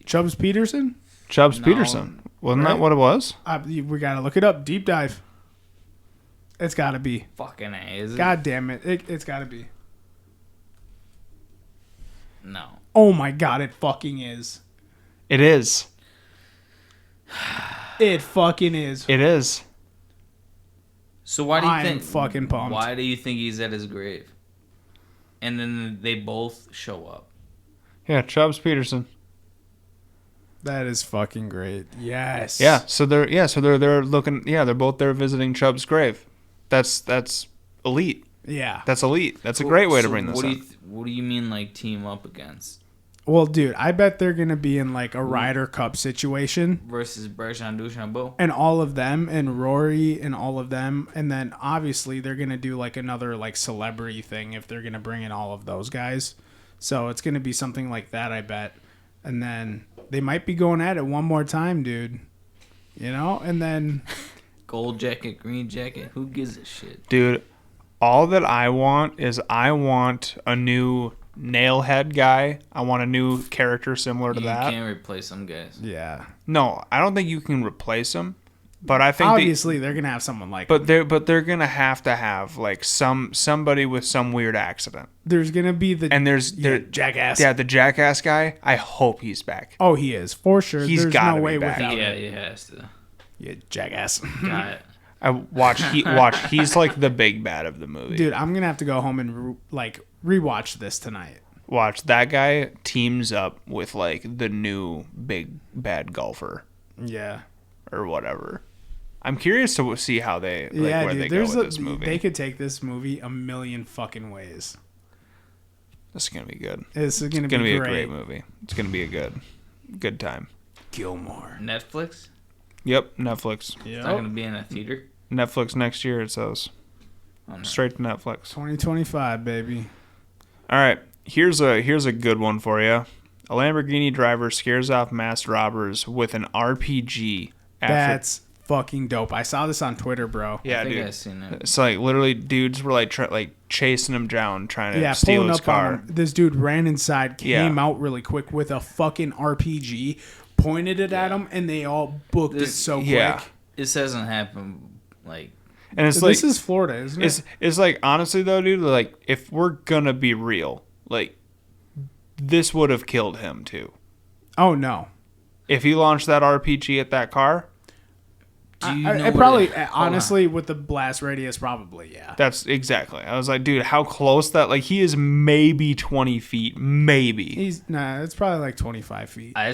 Chubbs Peterson. Chubbs No. Peterson. Wasn't Right? that what it was? We gotta look it up. Deep dive. It's gotta be. Fucking A, is it? God damn it! It's gotta be. No. Oh my god! It fucking is. It is. It fucking is. It is. So why do you I'm think? fucking pumped. Why do you think he's at his grave? And then they both show up. Yeah, Chubbs Peterson. That is fucking great. Yes. Yeah, so they're looking. Yeah, they're both there visiting Chubb's grave. That's elite. Yeah. That's elite. That's a great way to So bring this what up. do you what do you mean like team up against Well, dude, I bet they're gonna be in like a Ryder Cup situation. versus Bergeron DuChambeau? And all of them, and Rory, and all of them, and then obviously they're gonna do like another like celebrity thing if they're gonna bring in all of those guys. So it's gonna be something like that, I bet. And then they might be going at it one more time, dude. You know, and then Gold jacket, green jacket. Who gives a shit? Dude, all that I want is I want a new Nailhead guy. I want a new character similar to You that. can't replace some guys. yeah, No, I don't think you can replace him. But I think obviously they're gonna have someone like. But they're gonna have to have like somebody with some weird accident. There's gonna be the jackass. Yeah, the jackass guy. I hope he's back. Oh, he is for sure. He's There's gotta no be way back. without Yeah, it. he has to. Yeah, jackass. Got it. I watch. He's like the big bad of the movie. Dude, I'm gonna have to go home and rewatch this tonight. Watch that guy teams up with like the new big bad golfer Yeah. or whatever. I'm curious to see how they where dude, they go with this movie. They could take this movie a million fucking ways. This is gonna be good. It's gonna be be a great. great movie. It's gonna be a good time. Gilmore. Netflix? Yep, Netflix. It's not gonna be in a theater. Netflix next year. It says Oh, no. straight to Netflix. 2025, baby. All right, here's a good one for you. A Lamborghini driver scares off masked robbers with an RPG. That's fucking dope. I saw this on Twitter, bro. Yeah, I think dude. I've seen it. It's like literally dudes were like chasing him down, trying to Yeah, steal pulling his up car. on him. This dude ran inside, came Yeah. out really quick with a fucking RPG, pointed it at him, and they all booked it so quick. yeah. This hasn't happened like And it's This like is Florida, isn't it? it's like honestly though, dude, like if we're gonna be real, like this would have killed him too. Oh no. If he launched that RPG at that car, do you know I what probably, hold on. honestly, with the blast radius, probably, yeah. that's exactly. I was like, dude, how close that? Like he is maybe 20 feet, maybe. It's probably like 25 feet. I'm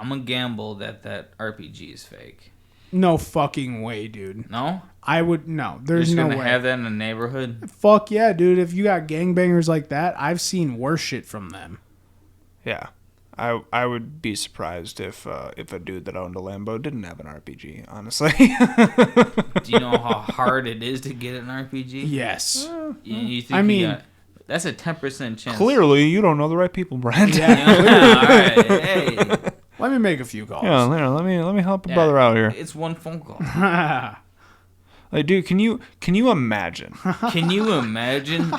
gonna gamble that RPG is fake. No fucking way, dude. No? I would, no. You're There's just no gonna way. have that in the neighborhood? Fuck yeah, dude. If you got gangbangers like that, I've seen worse shit from them. Yeah. I would be surprised if a dude that owned a Lambo didn't have an RPG, honestly. Do you know how hard it is to get an RPG? Yes. You think I mean, that's a 10% chance. Clearly, you don't know the right people, Brent. Yeah, all right. Hey. Let me make a few calls. Yeah, there, let me help a brother out here. It's one phone call. Like, dude, can you imagine? Can you imagine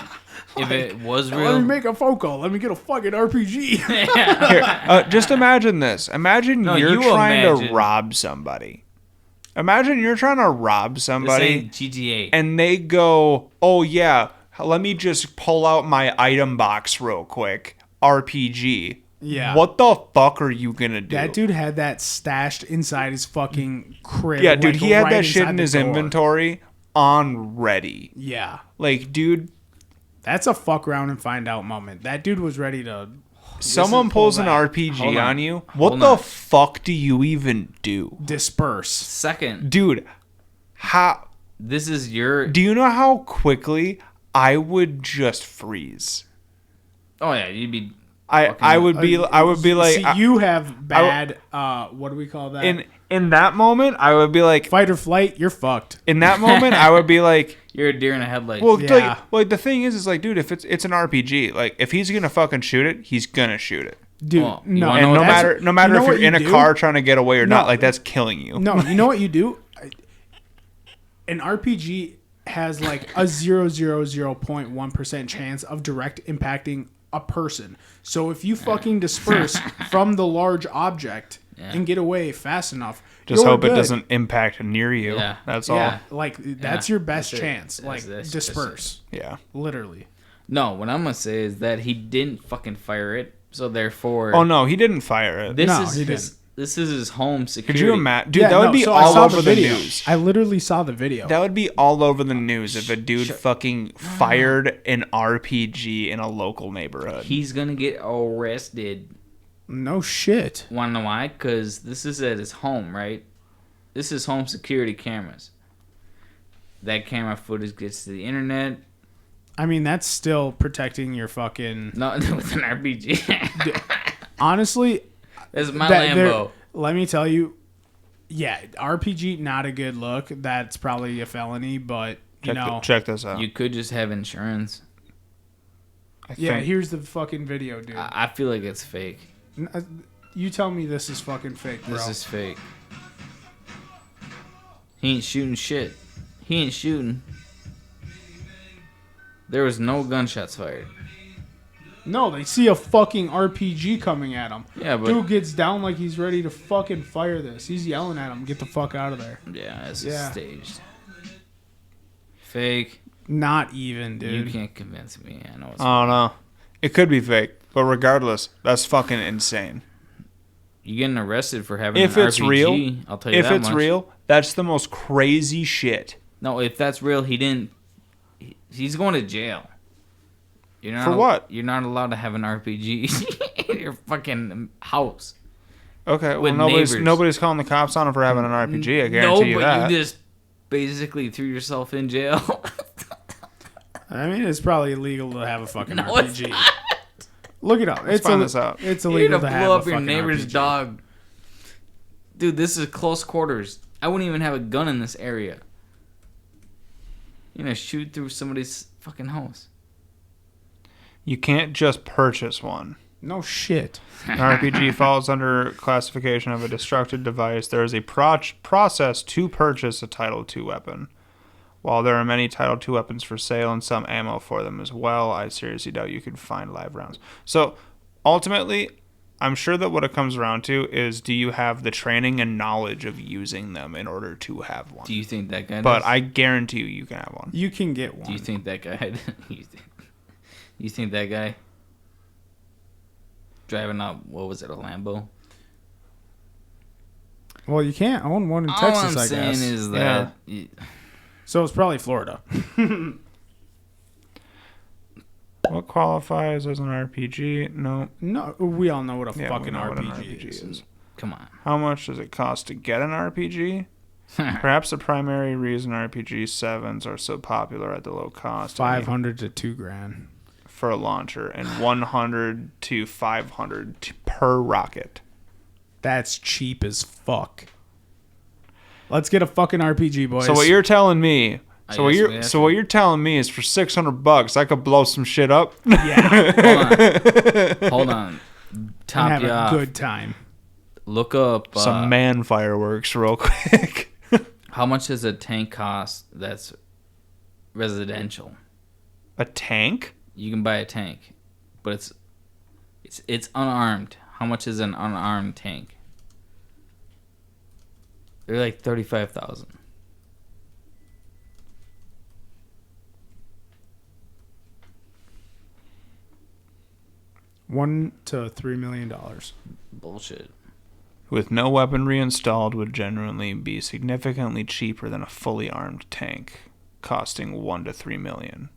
if it was Let me real? make a phone call. Let me get a fucking RPG. Here, just imagine this. Imagine No, you're you trying to imagine. rob somebody. Imagine you're trying to rob This somebody, ain't GTA. and they go, "Oh yeah, let me just pull out my item box real quick." RPG. Yeah. What the fuck are you gonna do? That dude had that stashed inside his fucking crib. Yeah, dude, like, he had right that shit inside in the his door. inventory on ready. Yeah. Like, dude, That's a fuck around and find out moment. That dude was ready to. someone pulls an Hold RPG on. on you. What Hold the on. fuck do you even do? disperse. Second, Dude, how this is your. do you know how quickly I would just freeze? Oh yeah, you'd be. I would be like, See, you have bad. What do we call that? In that moment, I would be like, fight or flight. You're fucked. In that moment, I would be like, you're a deer in a headlight. Well, like the thing is like, dude, if it's an RPG, like if he's gonna fucking shoot it, he's gonna shoot it. Dude, no, and no matter if you're in a car trying to get away or not, like that's killing you. No, you know what you do? An RPG has like a 0.1% chance of direct impacting a person. So if you fucking disperse from the large object and get away fast enough, just hope good. It doesn't impact near you. Yeah. That's all. Yeah, like that's your best chance. Disperse. Yeah, literally. No, what I'm gonna say is that he didn't fucking fire it, so therefore. Oh no, he didn't fire it. He didn't. This is his home security. Could you imagine? Dude, that would be all over the news. I literally saw the video. That would be all over the news if a dude fucking fired an RPG in a local neighborhood. He's gonna get arrested. No shit. Wanna know why? Because this is at his home, right? This is home security cameras. That camera footage gets to the internet. I mean, that's still protecting your fucking... No, with an RPG. Honestly... That's my Lambo. Let me tell you, yeah, RPG, not a good look. That's probably a felony, but, check this out. You could just have insurance. Here's the fucking video, dude. I feel like it's fake. You tell me this is fucking fake, bro. This is fake. He ain't shooting shit. He ain't shooting. There was no gunshots fired. No, they see a fucking RPG coming at him. Yeah, but... Dude gets down like he's ready to fucking fire this. He's yelling at him, get the fuck out of there. Yeah, this is staged. Fake. Not even, dude. You can't convince me. I know it's I don't know. It could be fake, but regardless, that's fucking insane. You getting arrested for having if an it's RPG, real, I'll tell you that much. If it's real, that's the most crazy shit. No, if that's real, he didn't... He's going to jail. You're not for what? You're not allowed to have an RPG in your fucking house. Okay, well nobody's calling the cops on him for having an RPG. I guarantee you that. You just basically threw yourself in jail. I mean, it's probably illegal to have a fucking RPG. It's not. Look it up. Let's find this out. It's illegal to blow up your fucking neighbor's RPG. dog. Dude, this is close quarters. I wouldn't even have a gun in this area. You're gonna shoot through somebody's fucking house. You can't just purchase one. No shit. An RPG falls under classification of a destructive device. There is a process to purchase a Title II weapon. While there are many Title II weapons for sale and some ammo for them as well, I seriously doubt you could find live rounds. So, ultimately, I'm sure that what it comes around to is, do you have the training and knowledge of using them in order to have one? Do you think that guy does? But I guarantee you can have one. You can get one. Do you think that guy... You think that guy driving up, what was it, a Lambo? Well, you can't own one in All Texas, I'm I guess. saying is that... Yeah. So it's probably Florida. What qualifies as an RPG? No. No, we all know what a fucking we know what an RPG is. Come on. How much does it cost to get an RPG? Perhaps the primary reason RPG 7s are so popular at the low cost. $500 to $2,000 for a launcher, and $100 to $500 per rocket. That's cheap as fuck. Let's get a fucking RPG, boys. So what you're telling me? So what you're telling me is for $600 I could blow some shit up? Yeah. Hold on. Top and have you a off. good time. Look up some man fireworks real quick. How much does a tank cost that's residential? A tank? You can buy a tank, but it's unarmed. How much is an unarmed tank? They're like $35,000. $1 to $3 million. Bullshit. With no weaponry installed, would generally be significantly cheaper than a fully armed tank, costing $1 to $3 million.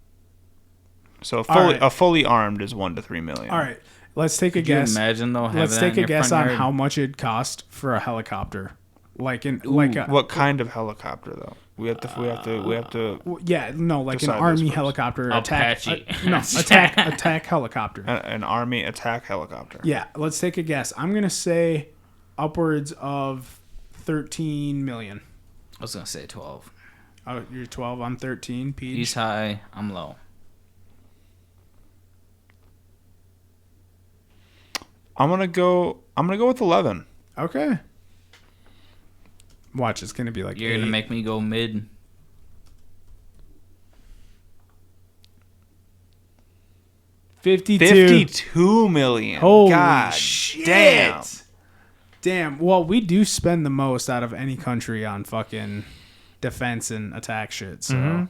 So a fully armed is $1 to $3 million. All right, let's take a Could guess. you imagine though? Let's take a guess on how much it cost for a helicopter. like a What kind of helicopter though? We have to. Yeah, no, like an decide this army first. helicopter Apache. attack helicopter. An army attack helicopter. Yeah, let's take a guess. I'm gonna say upwards of 13 million. I was gonna say 12. Oh, you're 12. I'm 13. Peach. He's high. I'm low. I'm gonna go with 11. Okay. Watch, it's gonna be like You're gonna make me go mid. $52 million. Holy God shit. damn. Well, we do spend the most out of any country on fucking defense and attack shit. So Mhm.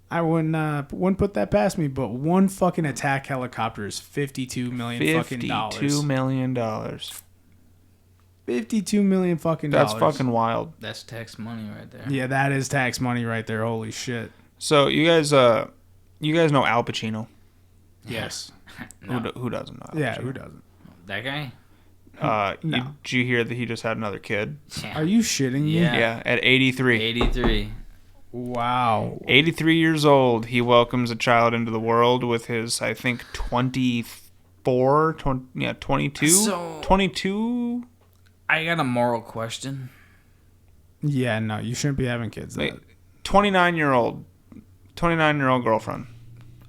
I wouldn't put that past me. But one fucking attack helicopter is $52 million fucking dollars. $52 million. $52 million fucking That's dollars. fucking wild. That's tax money right there. Yeah, that is tax money right there. Holy shit. So you guys know Al Pacino? Yes. Who doesn't know Al Yeah, Pacino? who doesn't? That guy? No. Did you hear that he just had another kid? Are you shitting me? Yeah, at 83. 83. Wow. 83 years old, he welcomes a child into the world with his, I think, 22? So- 22? I got a moral question. Yeah, no, you shouldn't be having kids. Wait, 29-year-old girlfriend.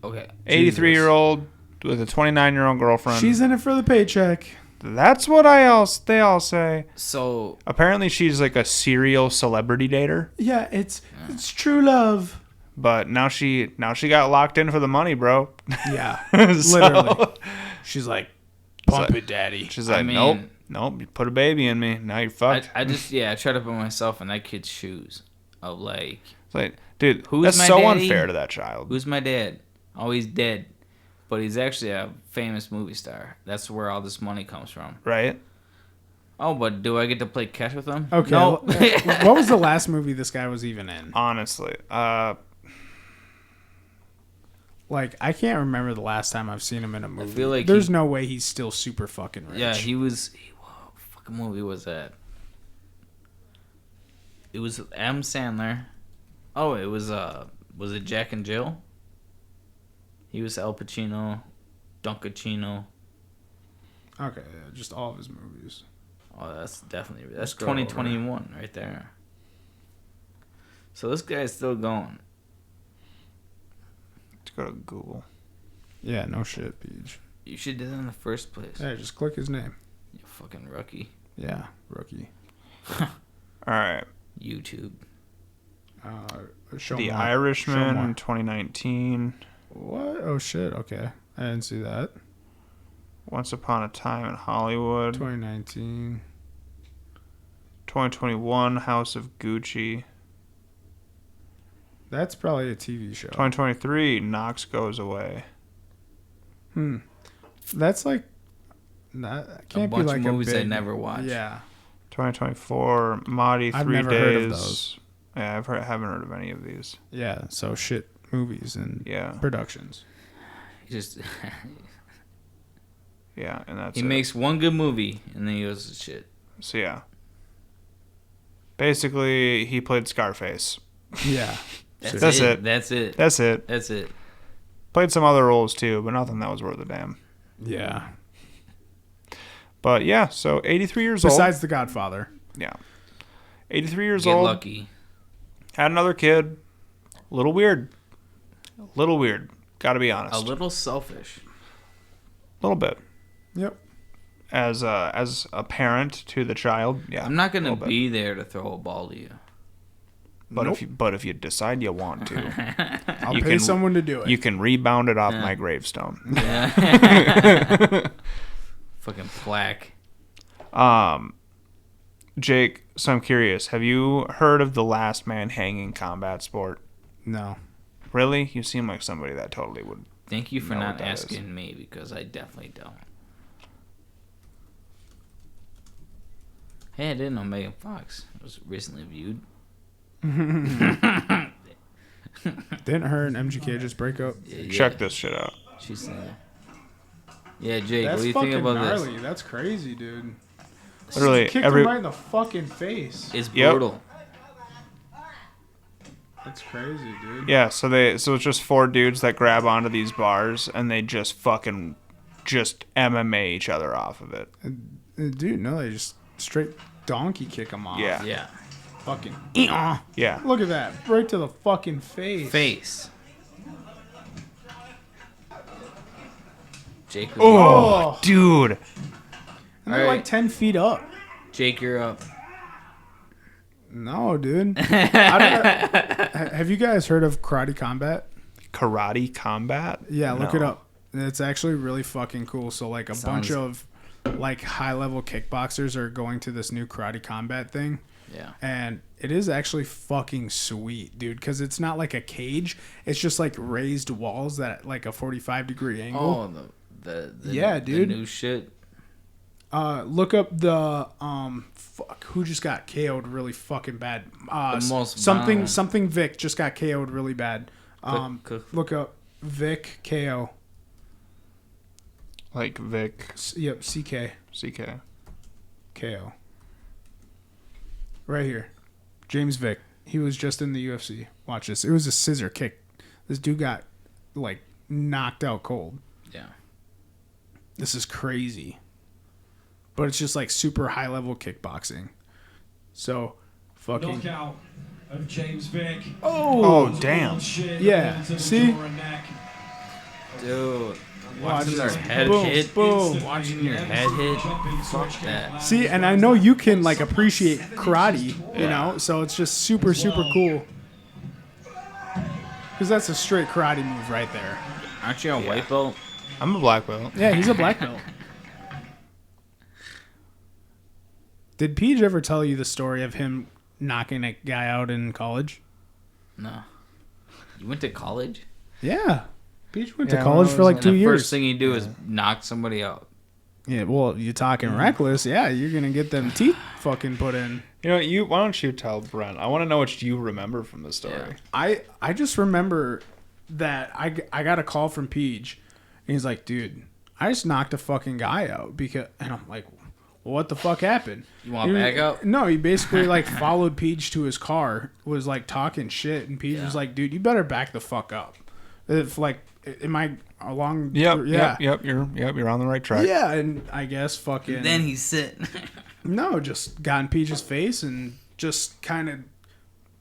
Okay. 83-year-old with a 29-year-old girlfriend. She's in it for the paycheck. That's what they all say. So apparently she's like a serial celebrity dater. Yeah, it's true love. But now she got locked in for the money, bro. Yeah, So- literally. She's like, pump it, daddy. She's like, I mean- nope, you put a baby in me. Now you're fucked. I try to put myself in that kid's shoes of like, It's like, dude, who's that's my so daddy? unfair to that child. Who's my dad? Oh, he's dead. But he's actually a famous movie star. That's where all this money comes from. Right? Oh, but do I get to play catch with him? Okay. No. What was the last movie this guy was even in? Honestly. Like, I can't remember the last time I've seen him in a movie. feel like there's no way he's still super fucking rich. Yeah, what fucking movie was that? It was Adam Sandler. Oh, it was it Jack and Jill? He was Al Pacino, Dunkachino. Okay, yeah, just all of his movies. Oh, that's 2021 2021 right there. So this guy's still going. Let's go to Google. Yeah, no shit, Peach. You should do that in the first place. Yeah, just click his name. You fucking rookie. Yeah, rookie. All right. YouTube. Show The more. Show Irishman, more. 2019. What? Oh shit. Okay, I didn't see that. Once Upon a Time in Hollywood. 2019. 2021, House of Gucci. That's probably a TV show. 2023, Knox Goes Away. That's like. That can't bunch be of like movies a big, I never watched. Yeah. 2024, Mahdi, I've 3 never Days. heard of those. Yeah, haven't heard of any of these. Yeah. So shit movies and productions. He just Yeah, and that's he it. makes one good movie and then he goes to shit. So yeah. Basically, he played Scarface. Yeah. That's it. That's it. That's it. That's it. Played some other roles too, but nothing that was worth a damn. Yeah. But yeah, so 83 years old. Besides The Godfather. Yeah. 83 years Get old. lucky. Had another kid. A little weird. Gotta be honest. A little selfish. A little bit. Yep. As a parent to the child, yeah. I'm not gonna a little bit. be there to throw a ball to you. But Nope. if you decide you want to, I'll you pay someone to do it. You can rebound it off my gravestone. Yeah. Fucking plaque. Jake, so I'm curious. Have you heard of the last man hanging combat sport? No. Really? You seem like somebody that totally would. Thank you for know not what that is. asking me because I definitely don't. Hey, I didn't know Megan Fox was recently viewed. Didn't her and MGK just break up? Yeah. Check this shit out. She's yeah, Jake, That's what do you fucking think about gnarly. this? That's crazy, dude. Literally Kicked every him right in the fucking face. It's Yep. brutal. That's crazy, dude. Yeah, so it's just 4 dudes that grab onto these bars and they just fucking just MMA each other off of it. Dude, no, they just straight donkey kick him off. Yeah. Yeah. Fucking. Yeah. Look at that. Right to the fucking face. Jake. Oh, dude. And they're All right. like 10 feet up. Jake, you're up. No, dude. Have you guys heard of Karate Combat? Karate Combat? Yeah, look No. it up. It's actually really fucking cool. So like a bunch Sounds- of like high level kickboxers are going to this new Karate Combat thing. Yeah. And it is actually fucking sweet, dude, because it's not like a cage. It's just like raised walls that like a 45-degree angle. Oh, the Yeah, dude. The new shit. Look up the who just got KO'd really fucking bad. The most something violent. something Vic just got KO'd really bad. Cook. Look up Vic KO. Like Vic. Yep, CK CK. KO. Right here, James Vick. He was just in the UFC. Watch this. It was a scissor kick. This dude got like knocked out cold. Yeah. This is crazy. But it's just like super high level kickboxing. So, fucking. Knockout of James Vick. Oh, damn. Yeah, see? Dude. Watch Watching their this. head Boom, hit. boom. Watching your head hit. Fuck that. See, and I know you can like appreciate karate, you know, so it's just super cool. Because that's a straight karate move right there. Aren't you a white belt? I'm a black belt. Yeah, he's a black belt. Did Peach ever tell you the story of him knocking a guy out in college? No. You went to college? Yeah. Peach went to Yeah, college when I for was like in- 2 The years. first thing you do is knock somebody out. Yeah, well, you're talking reckless. Yeah, you're going to get them teeth fucking put in. You know, why don't you tell Brent? I want to know what you remember from the story. I just remember that I got a call from Peach, and he's like, dude, I just knocked a fucking guy out. And I'm like, well, what the fuck happened? You want back up? No, he basically like followed Peach to his car, was like talking shit, and Peach was like, dude, you better back the fuck up. If like, am I along? Yep. Yeah. You're on the right track. Yeah, and I guess fucking. Then he's sitting. No, just got in Peach's face and just kind of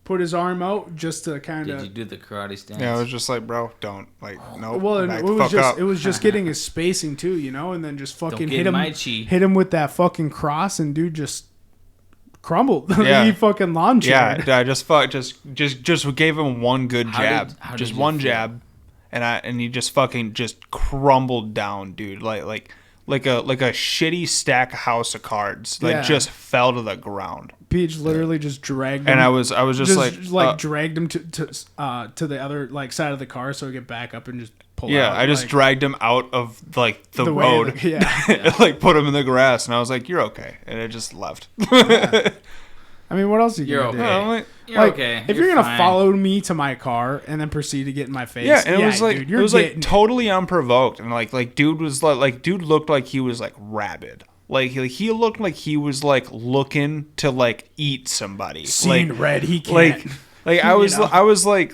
put his arm out just to kind Did you of. do the karate stance? Yeah, I was just like, bro, don't nope. Well, back it the was fuck just up. it was just getting his spacing too, you know, and then just fucking get hit him, my chi. hit him with that fucking cross, and dude just crumbled. Yeah. He fucking lawn Yeah, chaired. I just gave him one good jab, how did just you one feel? jab, and he just fucking just crumbled down, dude, like a shitty stack of house of cards, like Yeah. just fell to the ground. Peach literally just dragged him. And I was just like dragged him to the other like side of the car so he could back up and just pull yeah, out. I just like, dragged him out of like the way road, that- yeah. like put him in the grass, and I was like, "You're okay," and it just left. I mean, what else are you You're gonna do? okay. I'm like, You're Like, okay. if you're gonna fine. follow me to my car and then proceed to get in my face, yeah, and it was like dude, it you're was like getting- totally unprovoked, and like dude was like dude looked like he was like rabid. Like he looked like he was like looking to like eat somebody. Seeing like, red, he can't. Like I You was know? I was like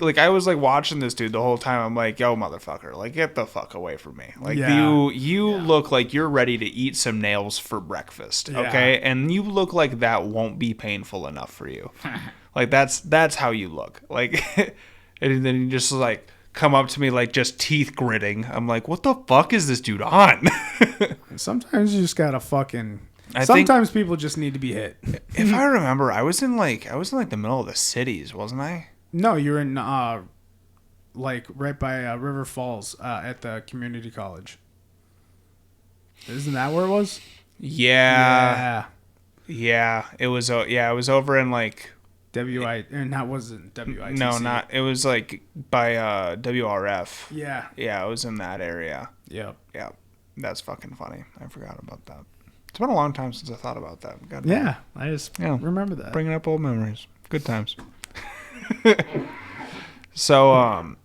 watching this dude the whole time. I'm like, yo, motherfucker, like get the fuck away from me. Like Yeah. you look like you're ready to eat some nails for breakfast. Yeah. Okay, and you look like that won't be painful enough for you. Like that's how you look. Like, and then you just like come up to me like just teeth gritting. I'm like, what the fuck is this dude on? Sometimes you just gotta fucking. I think- Sometimes people just need to be hit. If I remember, I was in like the middle of the cities, wasn't I? No, you're in like right by River Falls at the community college. Isn't that where it was? Yeah. It was. It was over in like. and that wasn't WITC. No, not. It was like by WRF. Yeah. Yeah, it was in that area. Yep. Yeah, that's fucking funny. I forgot about that. It's been a long time since I thought about that. God Yeah, I just remember that. Bringing up old memories. Good times. So,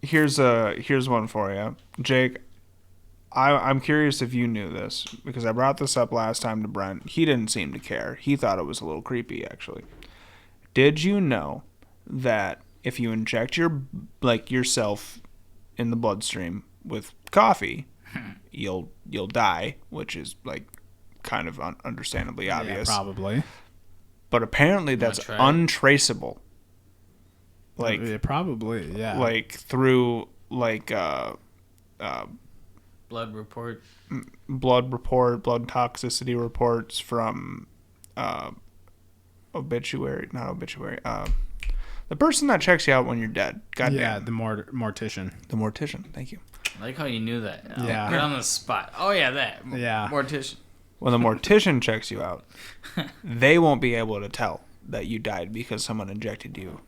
here's one for you, Jake. I'm curious if you knew this, because I brought this up last time to Brent. He didn't seem to care. He thought it was a little creepy, actually. Did you know that if you inject yourself in the bloodstream with coffee, you'll die, which is like kind of understandably obvious. Yeah, probably. But apparently that's untraceable. Like probably, yeah. Like through blood report, blood toxicity reports from not obituary. The person that checks you out when you're dead. Goddamn. Yeah, the mortician. The mortician. Thank you. I like how you knew that. Yeah. Right on the spot. Oh yeah, that. Yeah. Mortician. When the mortician checks you out, they won't be able to tell that you died because someone injected you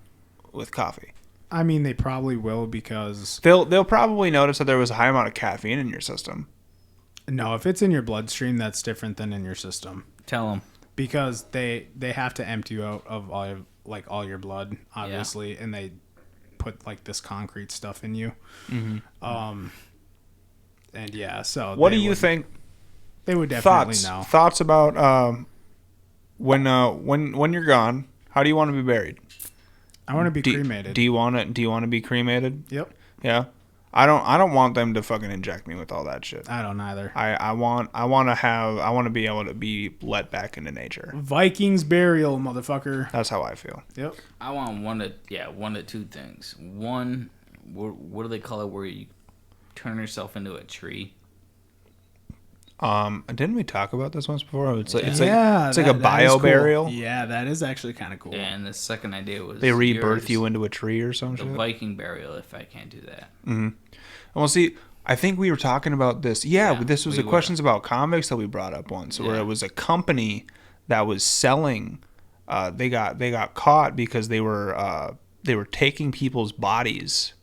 with coffee. I mean, they probably will, because they'll probably notice that there was a high amount of caffeine in your system. No, if it's in your bloodstream, that's different than in your system. Tell them. Because they have to empty you out of all your blood, obviously, and they put like this concrete stuff in you. Mm-hmm. And yeah, so what do you think? They would definitely know. Thoughts about when you're gone? How do you want to be buried? I want to be cremated. Do you want to be cremated? Yep. Yeah. I don't want them to fucking inject me with all that shit. I don't either. I want to be able to be let back into nature. Vikings burial, motherfucker. That's how I feel. Yep. I want one to two things. One, what do they call it, where you turn yourself into a tree? Didn't we talk about this once before? It's like a bio burial. Cool. Yeah, that is actually kind of cool. Yeah, and the second idea was they rebirth you into a tree or something. The Viking burial, if I can't do that. Mm-hmm. Well, see, I think we were talking about this. Yeah, this was the questions about comics that we brought up once, where it was a company that was selling. They got caught because they were taking people's bodies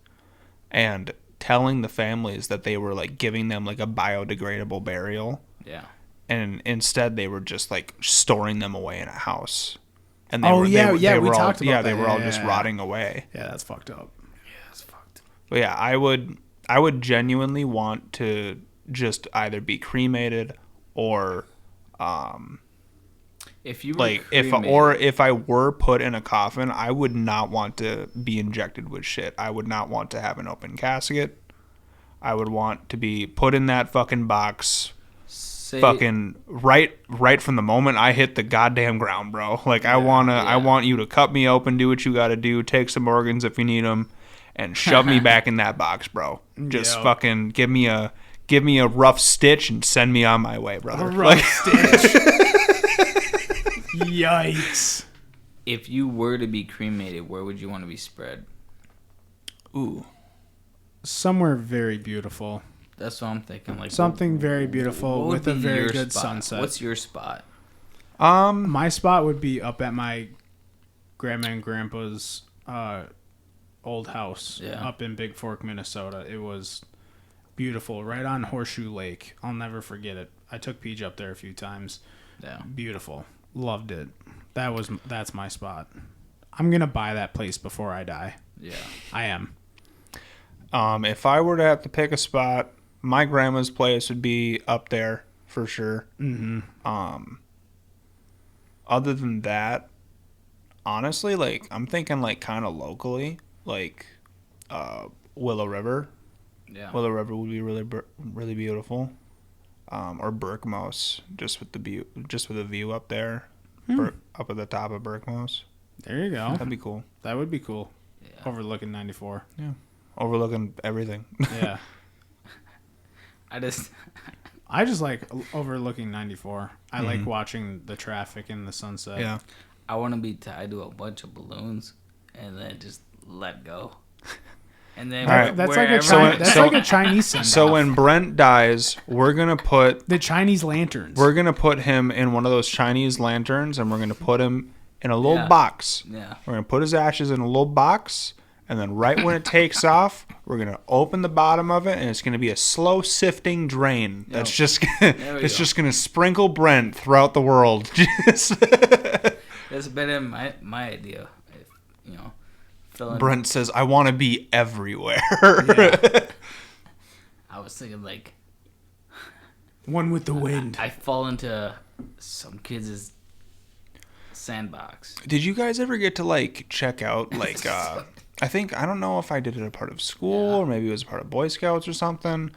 and telling the families that they were like giving them like a biodegradable burial. Yeah. And instead they were just like storing them away in a house. And we talked about that. They were all just rotting away. Yeah, that's fucked up. Yeah, that's fucked. But yeah, I would genuinely want to just either be cremated or if you were if I were put in a coffin, I would not want to be injected with shit. I would not want to have an open casket. I would want to be put in that fucking box, fucking right from the moment I hit the goddamn ground, bro. Like I want you to cut me open, do what you got to do, take some organs if you need them, and shove me back in that box, bro. Just fucking give me a rough stitch and send me on my way, brother. A rough stitch. Yikes. If you were to be cremated, where would you want to be spread? Ooh. Somewhere very beautiful. That's what I'm thinking. Like something very beautiful with a very good sunset. What's your spot? My spot would be up at my grandma and grandpa's old house up in Big Fork, Minnesota. It was beautiful, right on Horseshoe Lake. I'll never forget it. I took Peach up there a few times. Yeah. Beautiful. Loved it. That's my spot. I'm gonna buy that place before I die. Yeah. I am. If I were to have to pick a spot, my grandma's place would be up there for sure. Mm-hmm. Other than that, honestly, like I'm thinking like kind of locally, like Willow River. Yeah. Willow River would be really beautiful. Or Berkmos, just with the view up there, up at the top of Berkmos. There you go. That'd be cool. That would be cool. Yeah. Overlooking 94. Yeah. Overlooking everything. Yeah. I just like overlooking 94. I like watching the traffic and the sunset. Yeah. I want to be tied to a bunch of balloons and then just let go. And then that's like a Chinese send-off. So when Brent dies, we're gonna put the Chinese lanterns. We're gonna put him in one of those Chinese lanterns, and we're gonna put him in a little box. Yeah. We're gonna put his ashes in a little box, and then right when it takes off, we're gonna open the bottom of it, and it's gonna be a slow sifting drain. That's just gonna sprinkle Brent throughout the world. That's been my idea. Brent says, "I want to be everywhere." Yeah. I was thinking like One with the wind. I fall into some kids' sandbox. Did you guys ever get to like check out like I don't know if I did it a part of school or maybe it was a part of Boy Scouts or something.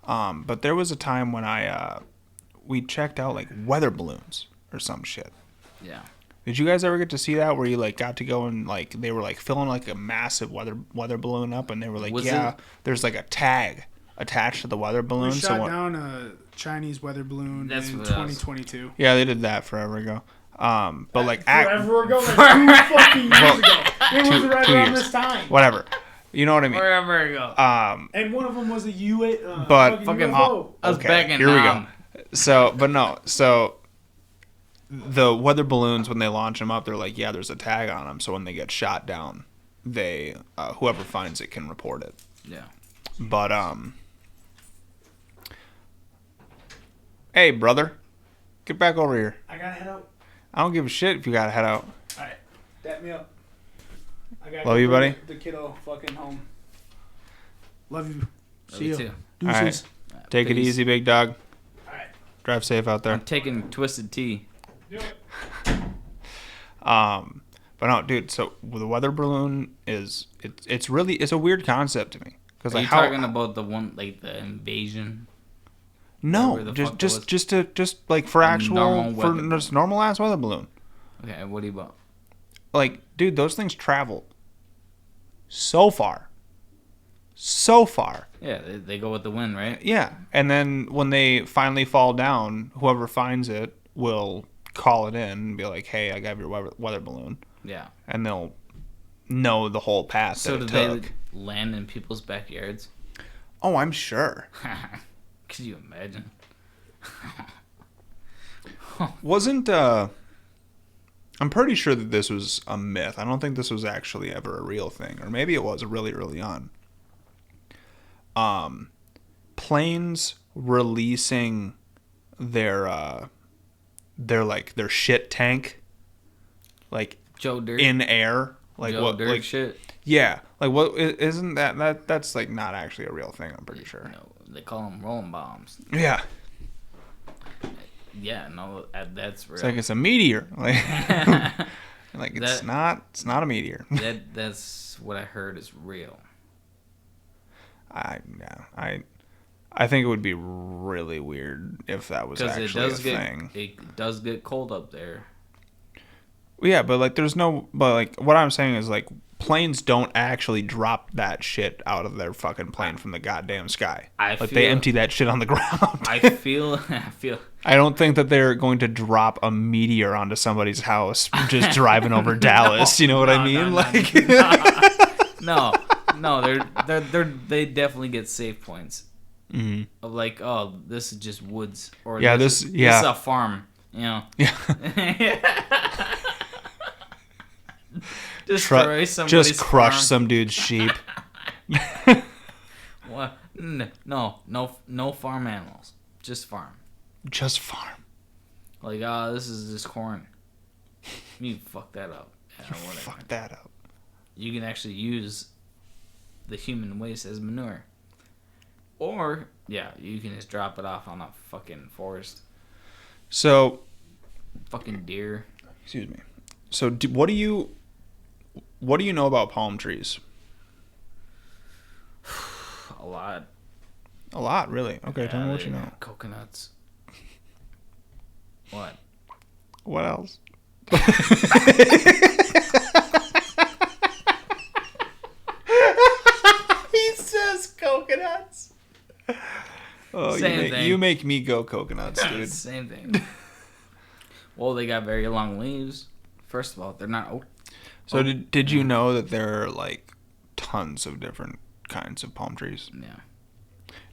But there was a time when we checked out like weather balloons or some shit. Yeah. Did you guys ever get to see that where you like got to go and like they were like filling like a massive weather balloon up and they were like, there's like a tag attached to the weather balloon. We shot down a Chinese weather balloon in 2022. Yeah, they did that forever ago. But like forever ago, like 2 fucking years ago. It was right 2 around years. this time. Whatever. You know what I mean? Forever ago. And one of them was a UA. But fucking I was back in here we go. So the weather balloons, when they launch them up, they're like, yeah, there's a tag on them. So when they get shot down, they whoever finds it can report it. Yeah. But hey, brother, get back over here. I gotta head out. I don't give a shit if you gotta head out. All right, dap me up. I gotta Love you, buddy. The kiddo fucking home. Love you. Love See you you. too. Deuces. All right. Take it easy, big dog. All right. Drive safe out there. I'm taking Twisted Tea. Do it. But no, dude. So the weather balloon it's a weird concept to me because Are like you how talking about the one like the invasion? no Where the fuck that was? just like for actual normal for weather just normal ass weather balloon. Okay, what do you about? Like, dude, those things travel so far. So far. Yeah, they go with the wind, right? Yeah. And then when they finally fall down, whoever finds it will call it in and be like, hey, I got your weather balloon. Yeah. And they'll know the whole path So that do it took. they land in people's backyards? Oh, I'm sure. Could you imagine? Wasn't I'm pretty sure that this was a myth. I don't think this was actually ever a real thing, or maybe it was really early on. Planes releasing their shit tank, like Joe Dirt in air, like Joe what, Dirt like shit. Yeah, like what isn't that's like not actually a real thing. I'm pretty sure. No, they call them rolling bombs. Yeah. Yeah, no, that's real. It's like it's a meteor. Like, like it's not a meteor. That's what I heard is real. I think it would be really weird if that was actually a thing. It does get cold up there. Yeah, but like what I'm saying is like planes don't actually drop that shit out of their fucking plane from the goddamn sky. They empty that shit on the ground. I feel I don't think that they're going to drop a meteor onto somebody's house just driving over Dallas. You know what I mean? They definitely get save points. Mm-hmm. Of like, oh, this is just woods, or this is a farm, you know. Yeah. Destroy somebody's just crush farm. some dude's sheep. What? No farm animals. Just farm. Just farm. Like, this is just corn. You fuck that up. Yeah, whatever. Fuck that up. You can actually use the human waste as manure. Or, yeah, you can just drop it off on a fucking forest. So. Fucking deer. Excuse me. So, what do you know about palm trees? A lot. A lot, really? Okay, Yeah, tell me what you know. Coconuts. What? What else? He says coconuts. Oh, you make me go coconuts, dude. Same thing. Well, they got very long leaves. First of all, they're not. So did you know that there are like tons of different kinds of palm trees? Yeah.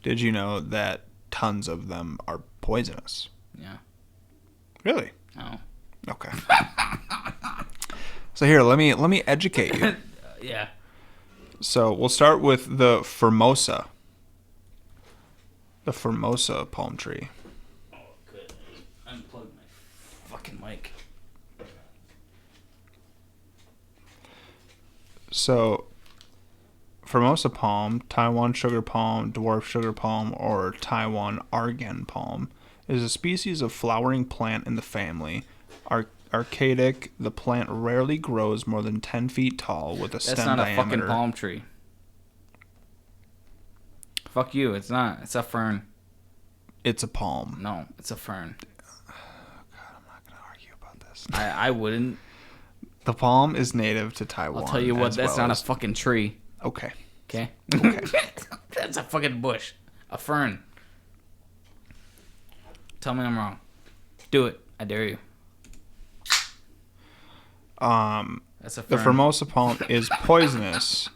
Did you know that tons of them are poisonous? Yeah. Really? No. Okay. So here, let me educate you. Yeah. So we'll start with the Formosa. The Formosa palm tree. Oh, good. Unplug my fucking mic. So, Formosa palm, Taiwan sugar palm, dwarf sugar palm, or Taiwan argan palm is a species of flowering plant in the family. Arcadic, the plant rarely grows more than 10 feet tall with a stem diameter. That's not a fucking palm tree. Fuck you, it's not. It's a fern. It's a palm. No, it's a fern. God, I'm not going to argue about this. I wouldn't. The palm is native to Taiwan. I'll tell you what, that's not a fucking tree. Okay. Okay? Okay. That's a fucking bush. A fern. Tell me I'm wrong. Do it. I dare you. That's a the fern. Formosa palm is poisonous.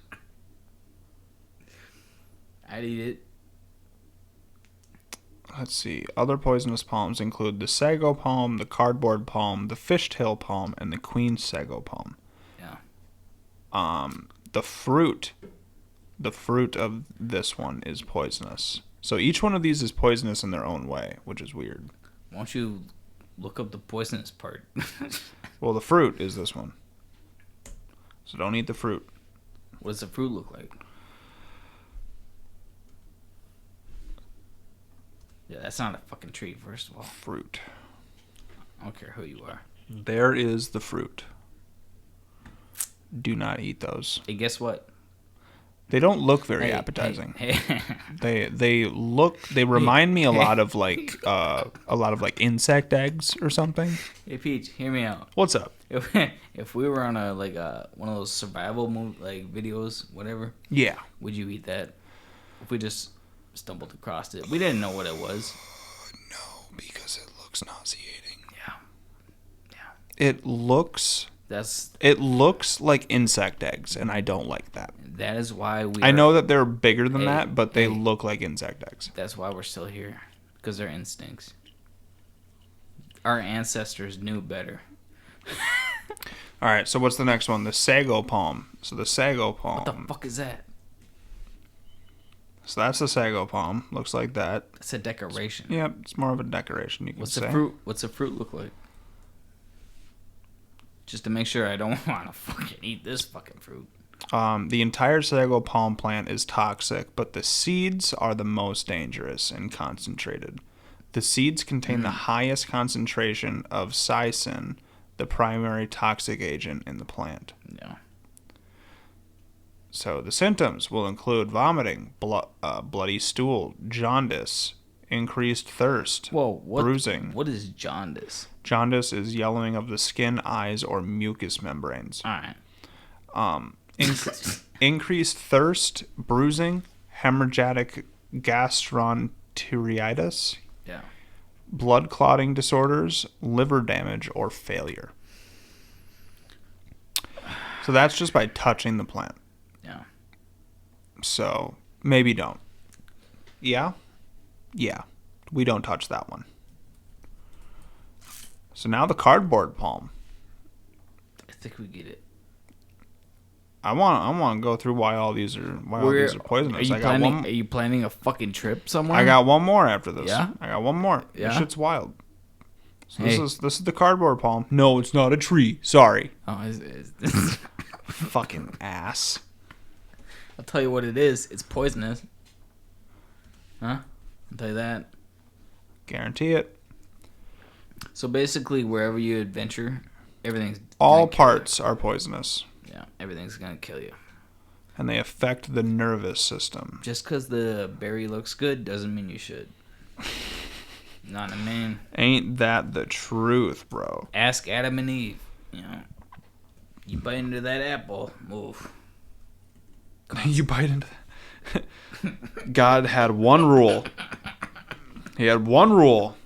I'd eat it. Let's see. Other poisonous palms include the sago palm, the cardboard palm, the fishtail palm, and the queen sago palm. Yeah. The fruit of this one is poisonous. So each one of these is poisonous in their own way, which is weird. Why don't you look up the poisonous part? Well, the fruit is this one. So don't eat the fruit. What does the fruit look like? Yeah, that's not a fucking tree, first of all. Fruit. I don't care who you are. There is the fruit. Do not eat those. Hey, guess what? They don't look very appetizing. Hey. They remind me a lot of like insect eggs or something. Hey Peach, hear me out. What's up? If we were on one of those survival videos, whatever. Yeah. Would you eat that? If we just stumbled across it, we didn't know what it was. No, because it looks nauseating. Yeah. It looks like insect eggs, and I don't like that. That is why I know that they're bigger than that, but they look like insect eggs. That's why we're still here, because they're instincts. Our ancestors knew better. All right, so what's the next one? The sago palm. So the sago palm. What the fuck is that? So that's the sago palm. Looks like that. It's a decoration. Yeah, it's more of a decoration. You can What's say. the fruit? What's the fruit look like? Just to make sure I don't want to fucking eat this fucking fruit. The entire sago palm plant is toxic, but the seeds are the most dangerous and concentrated. The seeds contain the highest concentration of sisal, the primary toxic agent in the plant. Yeah. So the symptoms will include vomiting, bloody stool, jaundice, increased thirst, bruising. What is jaundice? Jaundice is yellowing of the skin, eyes, or mucous membranes. All right. Increased thirst, bruising, hemorrhagic gastroenteritis, yeah, blood clotting disorders, liver damage, or failure. So that's just by touching the plant. Yeah. So maybe don't. Yeah? Yeah. We don't touch that one. So now the cardboard palm. I think we get it. I want to go through why all these are poisonous. Are you planning a fucking trip somewhere? I got one more after this. Yeah? I got one more. Yeah? This shit's wild. So Hey. this is the cardboard palm. No, it's not a tree. Sorry. Oh, Fucking ass. I'll tell you what it is. It's poisonous. Huh? I'll tell you that. Guarantee it. So basically, wherever you adventure, everything's All parts are poisonous. Yeah, everything's gonna kill you. And they affect the nervous system. Just because the berry looks good doesn't mean you should. Not a man. Ain't that the truth, bro? Ask Adam and Eve. You know, you bite into that apple, move. You bite into that. God had one rule. He had one rule.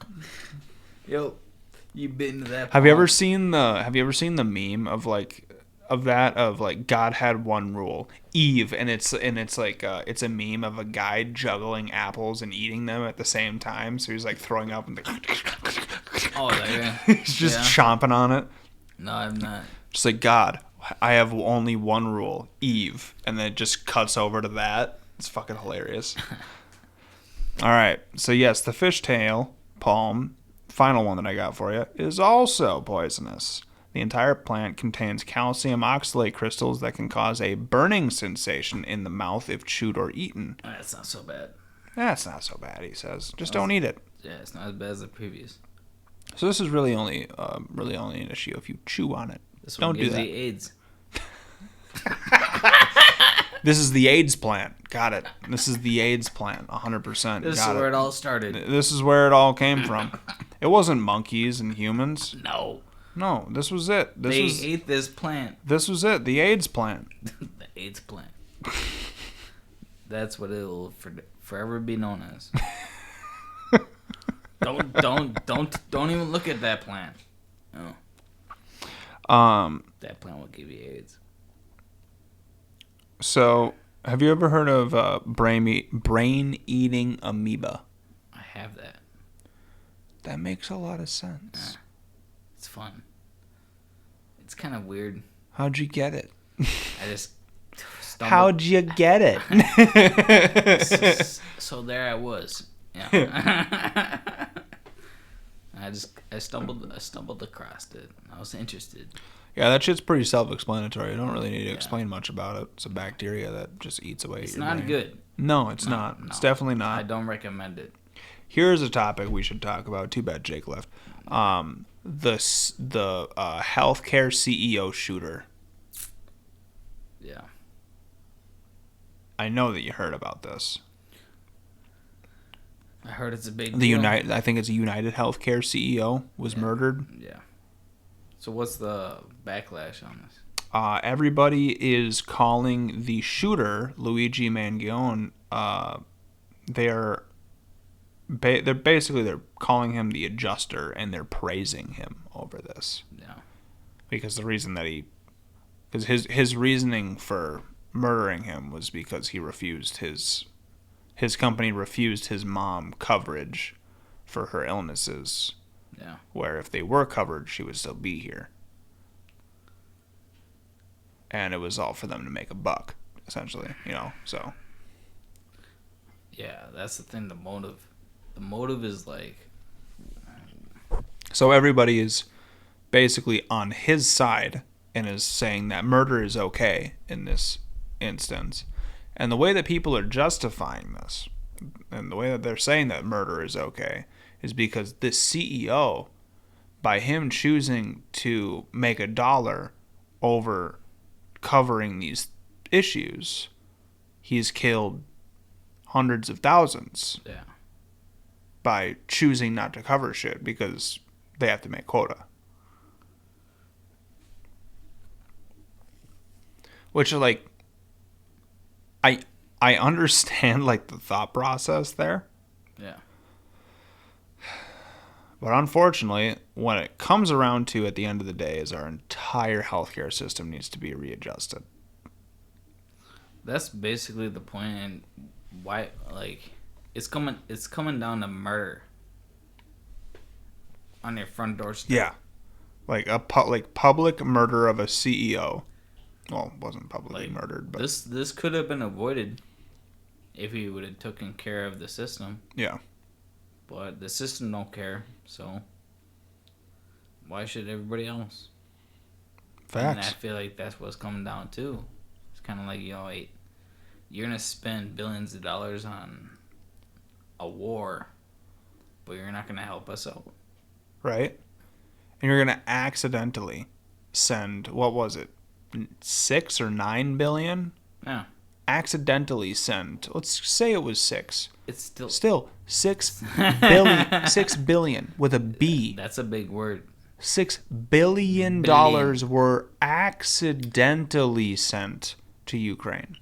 Yo, you bit into that. Have you ever seen the meme of God had one rule, Eve, and it's like it's a meme of a guy juggling apples and eating them at the same time. So he's like throwing up and he's just chomping on it. No, I'm not. Just like, God, I have only one rule, Eve, and then it just cuts over to that. It's fucking hilarious. All right, so yes, the fishtail palm, final one that I got for you, is also poisonous. The entire plant contains calcium oxalate crystals that can cause a burning sensation in the mouth if chewed or eaten. That's not so bad. That's not so bad, he says. Just don't eat it. Yeah, it's not as bad as the previous. So this is really only an issue if you chew on it. This one Don't do gives that. you AIDS. This is the AIDS plant. Got it. This is the AIDS plant. 100%. This is where it all started. This is where it all came from. It wasn't monkeys and humans. No. No, this was it. They ate this plant. This was it. The AIDS plant. The AIDS plant. That's what it will forever be known as. Don't even look at that plant. No. That plant will give you AIDS. So, have you ever heard of brain-eating amoeba? I have that. That makes a lot of sense. It's fun. It's kind of weird. How'd you get it? I just stumbled. How'd you get it? So there I was. Yeah. I stumbled across it. I was interested. Yeah, that shit's pretty self-explanatory. You don't really need to explain much about it. It's a bacteria that just eats away It's your not brain. good. No, it's not. No. It's definitely not. I don't recommend it. Here's a topic we should talk about. Too bad Jake left. The healthcare CEO shooter. Yeah. I know that you heard about this. I heard it's a big The deal. I think it's a United Healthcare CEO was murdered. Yeah. So what's the backlash on this? Everybody is calling the shooter, Luigi Mangione, they're calling him the adjuster, and they're praising him over this. Yeah. Because his reasoning for murdering him was because he refused his company refused his mom coverage for her illnesses. Yeah. Where if they were covered, she would still be here. And it was all for them to make a buck, essentially, so. Yeah, that's the thing. The motive is like. So everybody is basically on his side and is saying that murder is okay in this instance. And the way that people are justifying this, and the way that they're saying that murder is okay, is because this CEO, by him choosing to make $1 over covering these issues, he's killed hundreds of thousands. Yeah. By choosing not to cover shit because they have to make quota. Which, like, I understand, like, the thought process there. Yeah. But unfortunately, when it comes around to at the end of the day is our entire healthcare system needs to be readjusted. That's basically the point, and why, like, it's coming down to murder on your front doorstep. Yeah. Like public murder of a CEO. Well, it wasn't publicly murdered, but this could have been avoided if he would have taken care of the system. Yeah. But the system don't care, so why should everybody else? Facts. And I feel like that's what's coming down to. It's kind of like, you're gonna spend billions of dollars on a war, but you're not gonna help us out. Right? And you're going to accidentally send, what was it, 6 or 9 billion? Yeah. Accidentally send, let's say it was 6. It's still 6 billion, 6 billion with a B. That's a big word. $6 billion dollars were accidentally sent to Ukraine.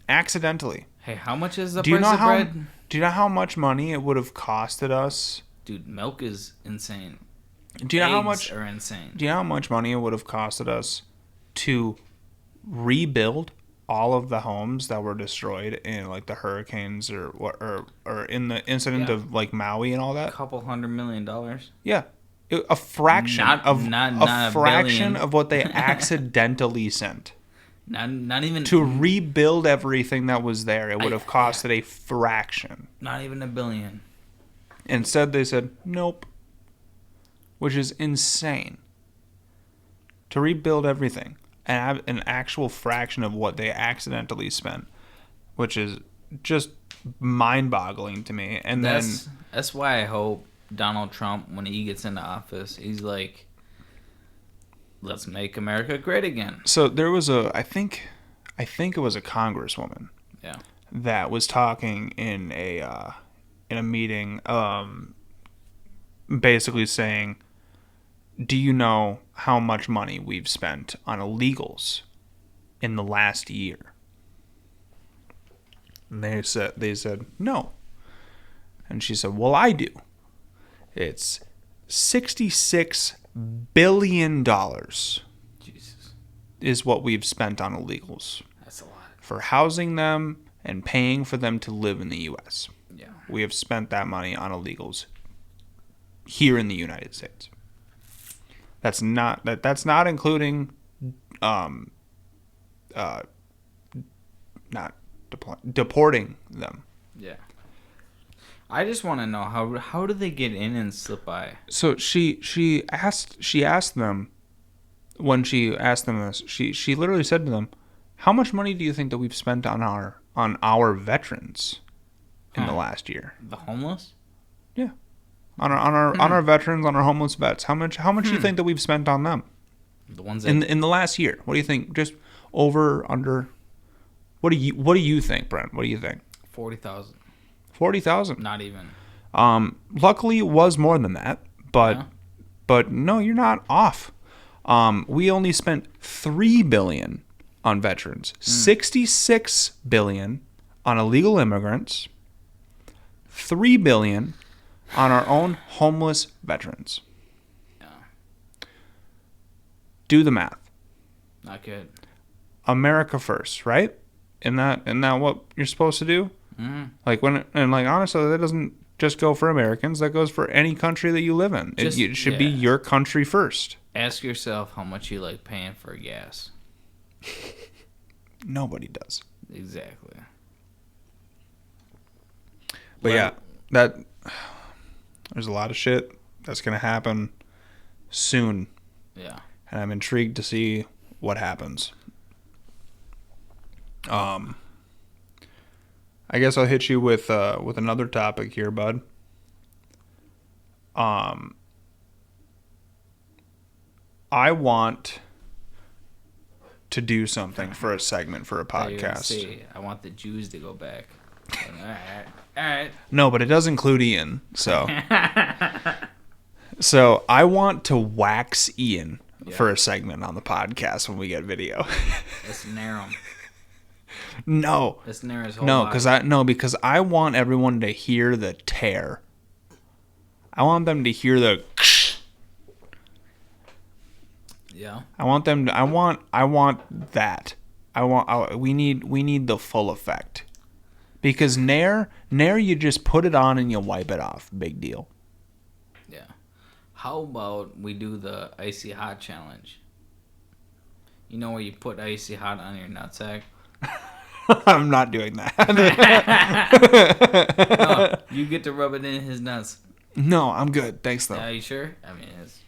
Accidentally. Hey, how much is the price of bread? Do you know how much money it would have costed us? Dude, milk is insane. Do you know how Eggs much are insane? Do you know how much money it would have costed us to rebuild all of the homes that were destroyed in like the hurricanes or in the incident of like Maui and all that? A couple $100 million. Yeah. A fraction Not a fraction billion. of what they accidentally sent. Not even To rebuild everything that was there, it would have costed a fraction. Not even $1 billion. Instead, they said, nope. Which is insane. To rebuild everything and have an actual fraction of what they accidentally spent. Which is just mind-boggling to me. And that's why I hope Donald Trump, when he gets into office, he's like, let's make America great again. So there was I think it was a congresswoman. Yeah. That was talking in a meeting, basically saying, do you know how much money we've spent on illegals in the last year? And they said no. And she said, well, I do. It's $66 billion Jesus. Is what we've spent on illegals. That's a lot. For housing them and paying for them to live in the U.S. Yeah. We have spent that money on illegals here in the United States. That's not including not deporting them. Yeah. I just want to know how do they get in and slip by? So she asked them, when she asked them this, she literally said to them, how much money do you think that we've spent on our veterans in the last year? The homeless? Yeah. On our veterans, on our homeless vets. How much do you think that we've spent on them? The ones in the last year. What do you think? Just over, under? What do you think, Brent? What do you think? 40,000. 40,000. Not even. Luckily, it was more than that, but no, you're not off. We only spent $3 billion on veterans, $66 billion on illegal immigrants, $3 billion on our own homeless veterans. Yeah. Do the math. Not good. America first, right? Isn't that what you're supposed to do? Mm-hmm. Like honestly, that doesn't just go for Americans. That goes for any country that you live in. It should be your country first. Ask yourself how much you like paying for gas. Nobody does. Exactly. But yeah, there's a lot of shit that's gonna happen soon. Yeah. And I'm intrigued to see what happens. I guess I'll hit you with another topic here, bud. I want to do something for a segment for a podcast. I want the Jews to go back. All right. No, but it does include Ian. So, so I want to wax Ian for a segment on the podcast when we get video. Let's narrow him. No. Let's narrow his whole body. Because I want everyone to hear the tear. I want them to hear the. Yeah. I want that. We need the full effect. Because Nair, you just put it on and you wipe it off. Big deal. Yeah. How about we do the icy hot challenge? You know where you put icy hot on your nutsack? I'm not doing that. No, you get to rub it in his nuts. No, I'm good. Thanks, though. Are you sure? I mean, it's...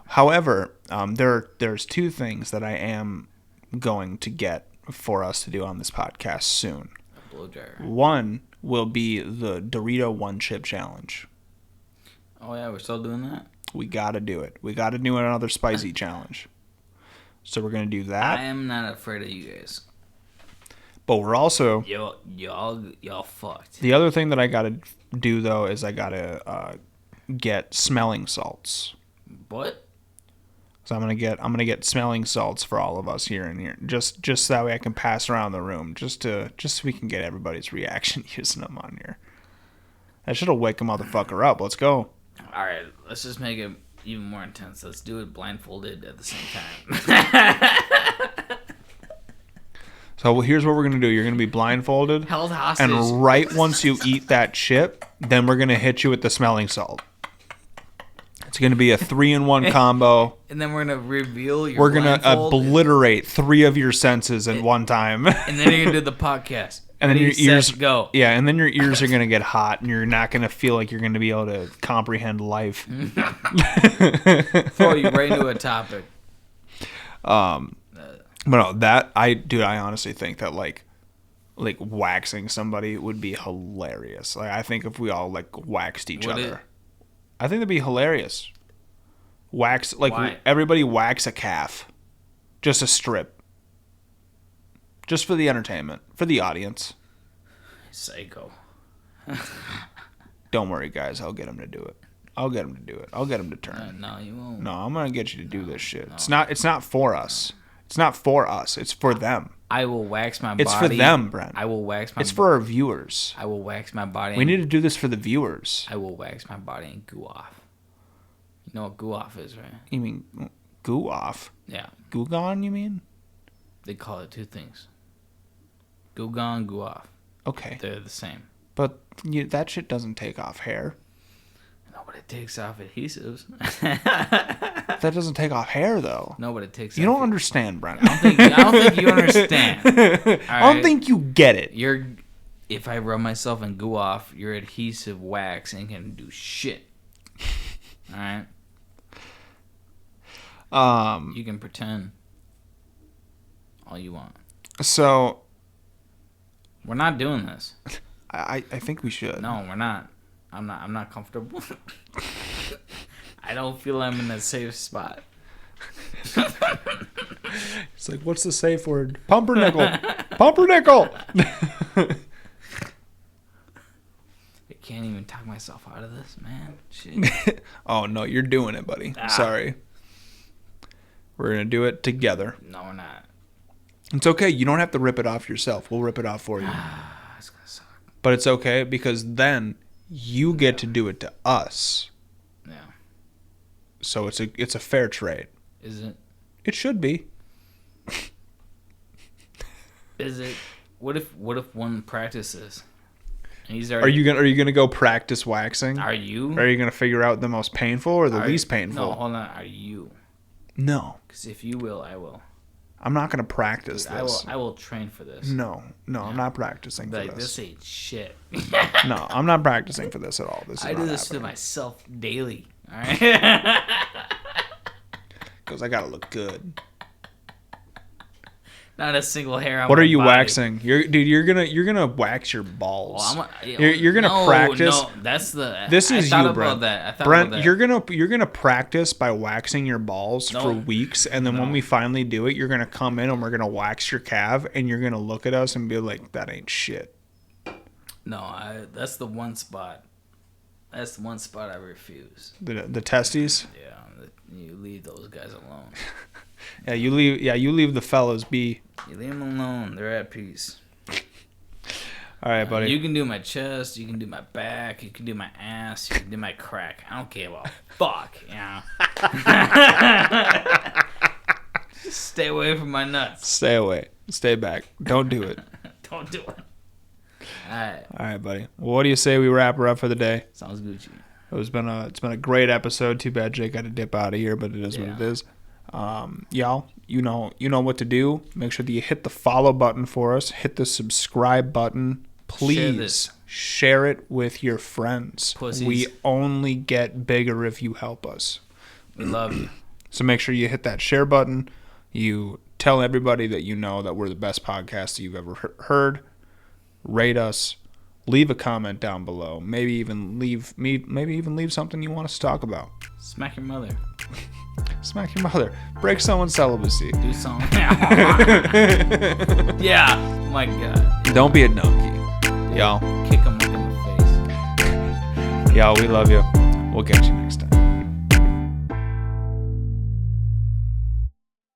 However, there's two things that I am going to get for us to do on this podcast soon. A blow dryer. One will be the Dorito One Chip Challenge. Oh, yeah, we're still doing that? We got to do it. We got to do another spicy challenge. So we're going to do that. I am not afraid of you guys. But we're also... Y'all fucked. The other thing that I got to do, though, is I got to get smelling salts. What? So I'm gonna get smelling salts for all of us here and here, just so that way I can pass around the room, just so we can get everybody's reaction using them on here. That shit'll wake a motherfucker up. Let's go. All right, let's just make it even more intense. Let's do it blindfolded at the same time. So here's what we're gonna do. You're gonna be blindfolded, held hostage, and right once you eat that chip, then we're gonna hit you with the smelling salt. It's going to be a 3-in-1 combo. And then we're going to reveal your We're going to obliterate 3 of your senses at one time. And then you're going to do the podcast. And then your ears go. Yeah, and then your ears are going to get hot and you're not going to feel like you're going to be able to comprehend life. Throw you right into a topic. But no, I honestly think that, like, like waxing somebody would be hilarious. Like I think if we all like waxed each other, I think that'd be hilarious. Wax like Why? everybody wax a calf, just a strip, just for the entertainment, for the audience. Psycho. Don't worry, guys. I'll get him to do it. I'll get him to do it. I'll get him to turn. No, you won't. No, I'm gonna get you to do this shit. It's not for us. It's not for us. It's for them. I will wax my body. It's for them, Brent. I will wax my. It's for our viewers. I will wax my body. We need to do this for the viewers. I will wax my body and goo off. You know what goo off is, right? You mean goo off? Yeah. Goo gone, you mean? They call it two things. Goo gone, goo off. Okay. They're the same. But that shit doesn't take off hair. No, but it takes off adhesives. That doesn't take off hair, though. No, but it takes. You don't understand, Brent. I don't think you understand. I don't think you get it. If I rub myself in goo off, your adhesive wax ain't gonna do shit. All right. You can pretend all you want. So. We're not doing this. I think we should. No, we're not. I'm not comfortable. I don't feel I'm in a safe spot. It's like, what's the safe word? Pumpernickel. Pumpernickel. I can't even talk myself out of this, man. Shit. Oh, no, you're doing it, buddy. Sorry. We're going to do it together. No, we're not. It's okay. You don't have to rip it off yourself. We'll rip it off for you. It's gonna suck. But it's okay because then you get to do it to us. Yeah. So it's a fair trade. Is it? It should be. Is it? What if one practices? And he's Are you gonna go practice waxing? Are you? Are you gonna figure out the most painful or the least painful? No, hold on. Are you? No. Because if you will, I will. I'm not gonna practice Dude, this. I will train for this. No, I'm not practicing for Like, this. this ain't shit. No, I'm not practicing for this at all. This is I not do this happening. to myself daily. All right. Because I gotta look good. Not a single hair on What my are you body. waxing? You're gonna wax your balls. Well, you're gonna practice. No, that's the. This I is thought you, about Brent. that. I thought Brent, about that. you're gonna practice by waxing your balls for No. weeks, and then when we finally do it, you're gonna come in and we're gonna wax your calf, and you're gonna look at us and be like, "That ain't shit." No, that's the one spot. That's the one spot I refuse. The testes. Yeah, you leave those guys alone. Yeah, you leave the fellas be. You leave them alone. They're at peace. All right, buddy. You can do my chest. You can do my back. You can do my ass. You can do my crack. I don't care about fuck. You know. Just stay away from my nuts. Stay away. Stay back. Don't do it. Don't do it. All right. All right, buddy. Well, what do you say we wrap her up for the day? Sounds Gucci. It's been a great episode. Too bad Jake got to dip out of here, but it is what it is. Y'all, you know what to do. Make sure that you hit the follow button for us. Hit the subscribe button. Please share it with your friends. Pussies. We only get bigger if you help us. We love you. So make sure you hit that share button. You tell everybody that you know that we're the best podcast that you've ever heard. Rate us. Leave a comment down below. Maybe even leave something you want us to talk about. Smack your mother. Smack your mother. Break someone's celibacy. Do something. Yeah. My God. Don't be a donkey. Y'all. Kick him in the face. Y'all, we love you. We'll catch you next time.